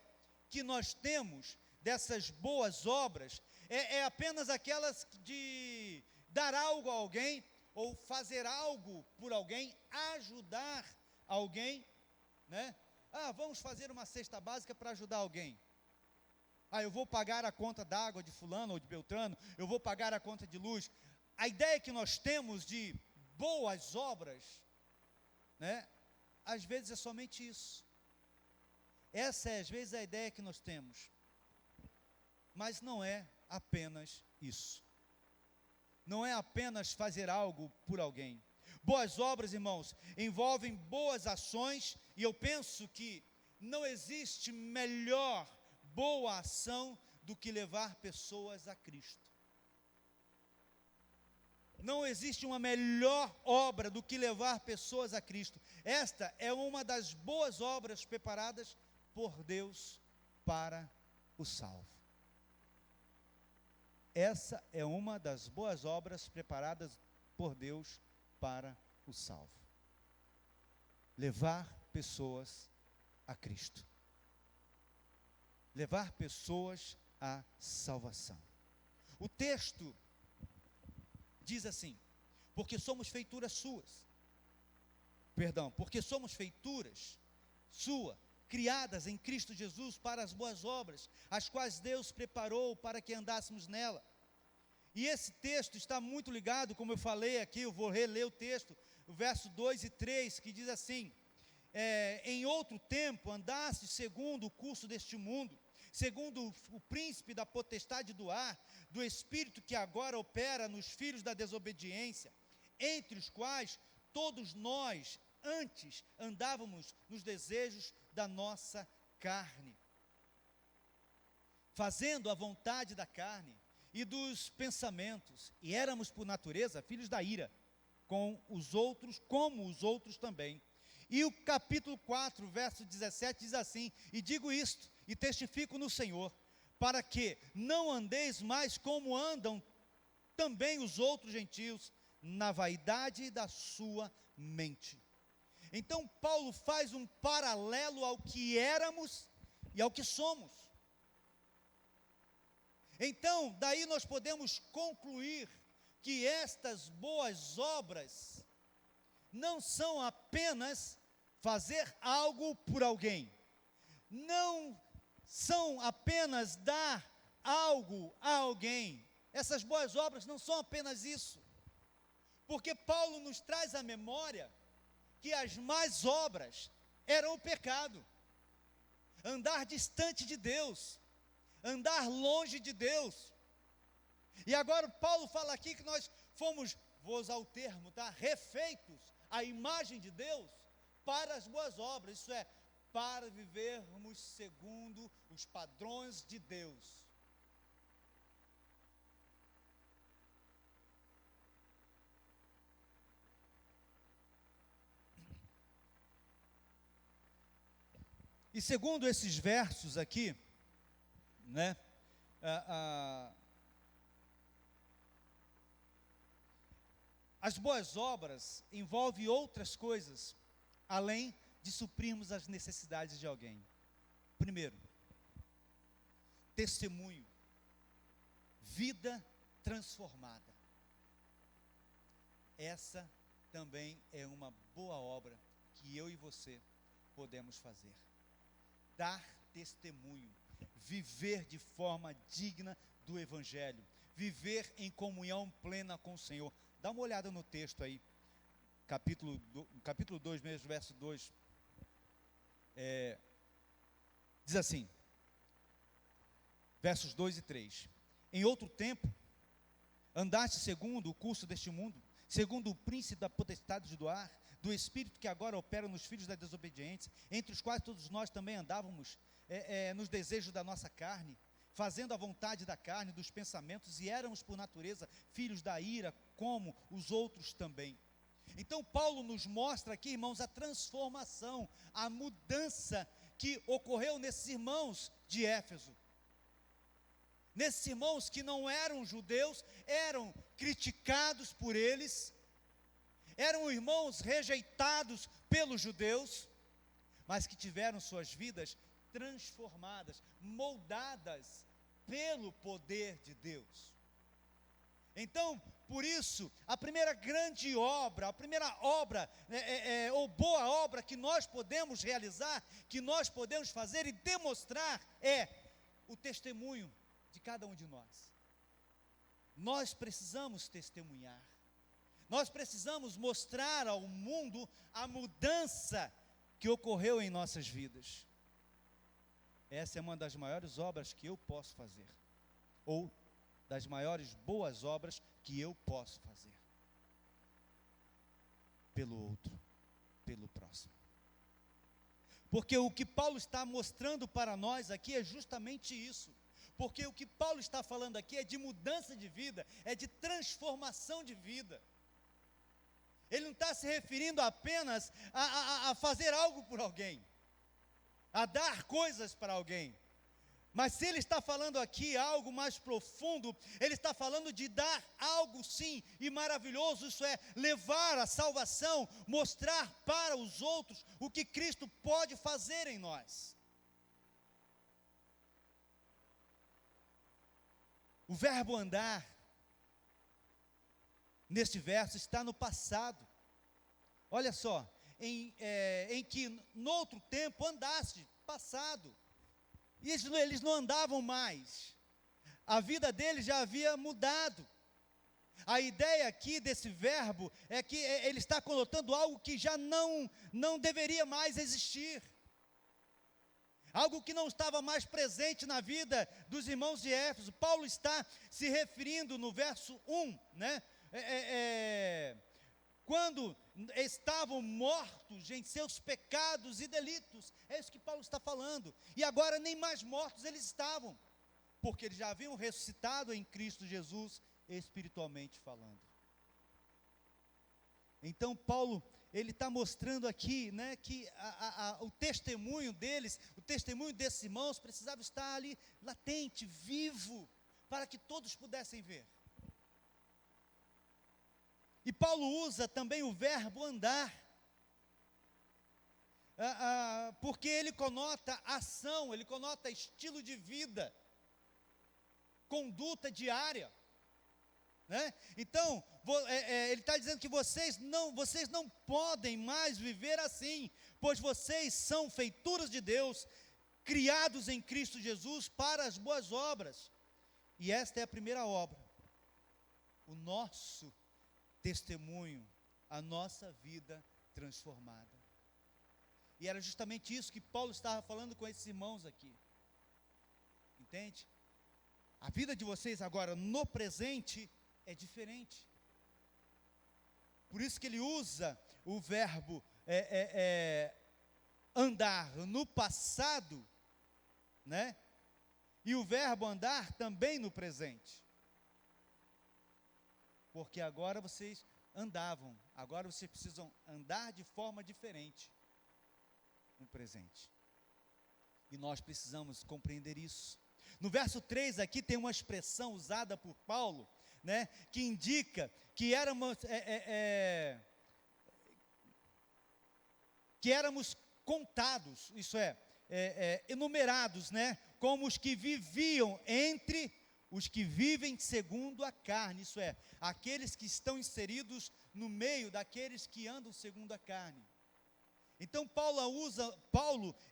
que nós temos dessas boas obras é apenas aquelas de dar algo a alguém, ou fazer algo por alguém, ajudar alguém, né? Vamos fazer uma cesta básica para ajudar alguém. Eu vou pagar a conta d'água de fulano ou de Beltrano, eu vou pagar a conta de luz. A ideia que nós temos de boas obras, né, às vezes é somente isso. Essa é às vezes a ideia que nós temos. Mas não é apenas isso. Não é apenas fazer algo por alguém. Boas obras, irmãos, envolvem boas ações, e eu penso que não existe melhor boa ação do que levar pessoas a Cristo. Não existe uma melhor obra do que levar pessoas a Cristo. Esta é uma das boas obras preparadas por Deus para o salvo. Essa é uma das boas obras preparadas por Deus para o salvo. Levar pessoas a Cristo. Levar pessoas à salvação. O texto diz assim: porque somos feituras suas. Porque somos feituras sua, criadas em Cristo Jesus para as boas obras, as quais Deus preparou para que andássemos nela. E esse texto está muito ligado, como eu falei aqui, eu vou reler o texto, o verso 2 e 3, que diz assim: em outro tempo andaste segundo o curso deste mundo, segundo o príncipe da potestade do ar, do espírito que agora opera nos filhos da desobediência, entre os quais todos nós antes andávamos nos desejos da nossa carne, fazendo a vontade da carne e dos pensamentos, e éramos por natureza filhos da ira, como os outros também. E o capítulo 4, verso 17 diz assim: e digo isto, e testifico no Senhor, para que não andeis mais como andam também os outros gentios, na vaidade da sua mente. Então Paulo faz um paralelo ao que éramos e ao que somos. Então, daí nós podemos concluir que estas boas obras não são apenas fazer algo por alguém, não são apenas dar algo a alguém. Essas boas obras não são apenas isso, porque Paulo nos traz à memória que as más obras eram o pecado, andar distante de Deus, andar longe de Deus. E agora Paulo fala aqui que nós fomos, vou usar o termo, refeitos à imagem de Deus para as boas obras, isso é, para vivermos segundo os padrões de Deus. E segundo esses versos aqui, né, as boas obras envolvem outras coisas, além de suprirmos as necessidades de alguém. Primeiro, testemunho, vida transformada. Essa também é uma boa obra que eu e você podemos fazer: dar testemunho, viver de forma digna do Evangelho, viver em comunhão plena com o Senhor. Dá uma olhada no texto aí, capítulo 2, mesmo, verso 2, diz assim, versos 2 e 3: em outro tempo, andaste segundo o curso deste mundo, segundo o príncipe da potestade do ar, do espírito que agora opera nos filhos da desobediência, entre os quais todos nós também andávamos nos desejos da nossa carne, fazendo a vontade da carne, dos pensamentos, e éramos por natureza filhos da ira, como os outros também. Então Paulo nos mostra aqui, irmãos, a transformação, a mudança que ocorreu nesses irmãos de Éfeso. Nesses irmãos que não eram judeus, eram criticados por eles, eram irmãos rejeitados pelos judeus, mas que tiveram suas vidas transformadas, moldadas pelo poder de Deus. Então, por isso, a primeira grande obra, a primeira obra, ou boa obra que nós podemos realizar, que nós podemos fazer e demonstrar, é o testemunho de cada um de nós. Nós precisamos testemunhar, nós precisamos mostrar ao mundo a mudança que ocorreu em nossas vidas. Essa é uma das maiores obras que eu posso fazer, ou das maiores boas obras que eu posso fazer, pelo outro, pelo próximo. Porque o que Paulo está mostrando para nós aqui é justamente isso. Porque o que Paulo está falando aqui é de mudança de vida, é de transformação de vida. Ele não está se referindo apenas a fazer algo por alguém, a dar coisas para alguém. Mas se ele está falando aqui algo mais profundo, ele está falando de dar algo sim, e maravilhoso, isso é, levar a salvação, mostrar para os outros o que Cristo pode fazer em nós. O verbo andar, neste verso, está no passado. Olha só, em que no outro tempo andaste, passado. E eles não andavam mais. A vida deles já havia mudado. A ideia aqui desse verbo é que ele está conotando algo que já não deveria mais existir. Algo que não estava mais presente na vida dos irmãos de Éfeso. Paulo está se referindo no verso 1, né? Quando estavam mortos em seus pecados e delitos. É isso que Paulo está falando. E agora nem mais mortos eles estavam, porque eles já haviam ressuscitado em Cristo Jesus, espiritualmente falando. Então Paulo, ele está mostrando aqui, né, que o testemunho deles, o testemunho desses irmãos precisava estar ali latente, vivo, para que todos pudessem ver. E Paulo usa também o verbo andar, porque ele conota ação, ele conota estilo de vida, conduta diária, né? Então, ele está dizendo que vocês não podem mais viver assim, pois vocês são feituras de Deus, criados em Cristo Jesus para as boas obras. E esta é a primeira obra, o nosso testemunho, a nossa vida transformada. E era justamente isso que Paulo estava falando com esses irmãos aqui. Entende? A vida de vocês agora, no presente, é diferente. Por isso que ele usa o verbo andar no passado, né? E o verbo andar também no presente. Porque agora vocês andavam, agora vocês precisam andar de forma diferente no presente. E nós precisamos compreender isso. No verso 3 aqui tem uma expressão usada por Paulo, né, que indica que éramos contados, isso é, enumerados, né, como os que viviam entre os que vivem segundo a carne, isso é, aqueles que estão inseridos no meio daqueles que andam segundo a carne. Então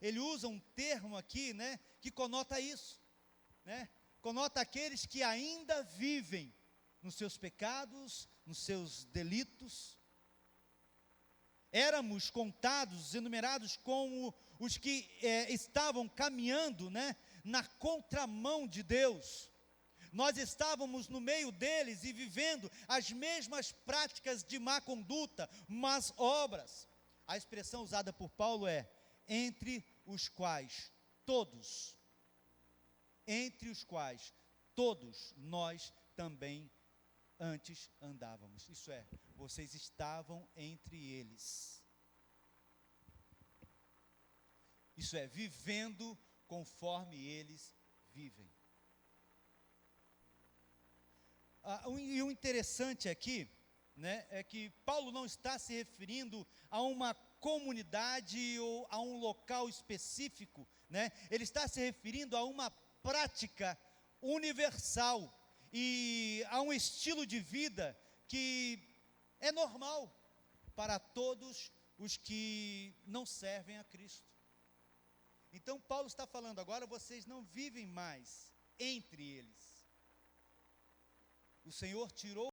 ele usa um termo aqui, né, que conota isso, né? Conota aqueles que ainda vivem nos seus pecados, nos seus delitos. Éramos contados, enumerados como os que estavam caminhando, né, na contramão de Deus. Nós estávamos no meio deles e vivendo as mesmas práticas de má conduta, más obras. A expressão usada por Paulo é entre os quais todos nós também antes andávamos. Isso é, vocês estavam entre eles. Isso é, vivendo conforme eles vivem. E o interessante aqui, né, é que Paulo não está se referindo a uma comunidade ou a um local específico, né? Ele está se referindo a uma prática universal e a um estilo de vida que é normal para todos os que não servem a Cristo. Então Paulo está falando, agora vocês não vivem mais entre eles. O Senhor tirou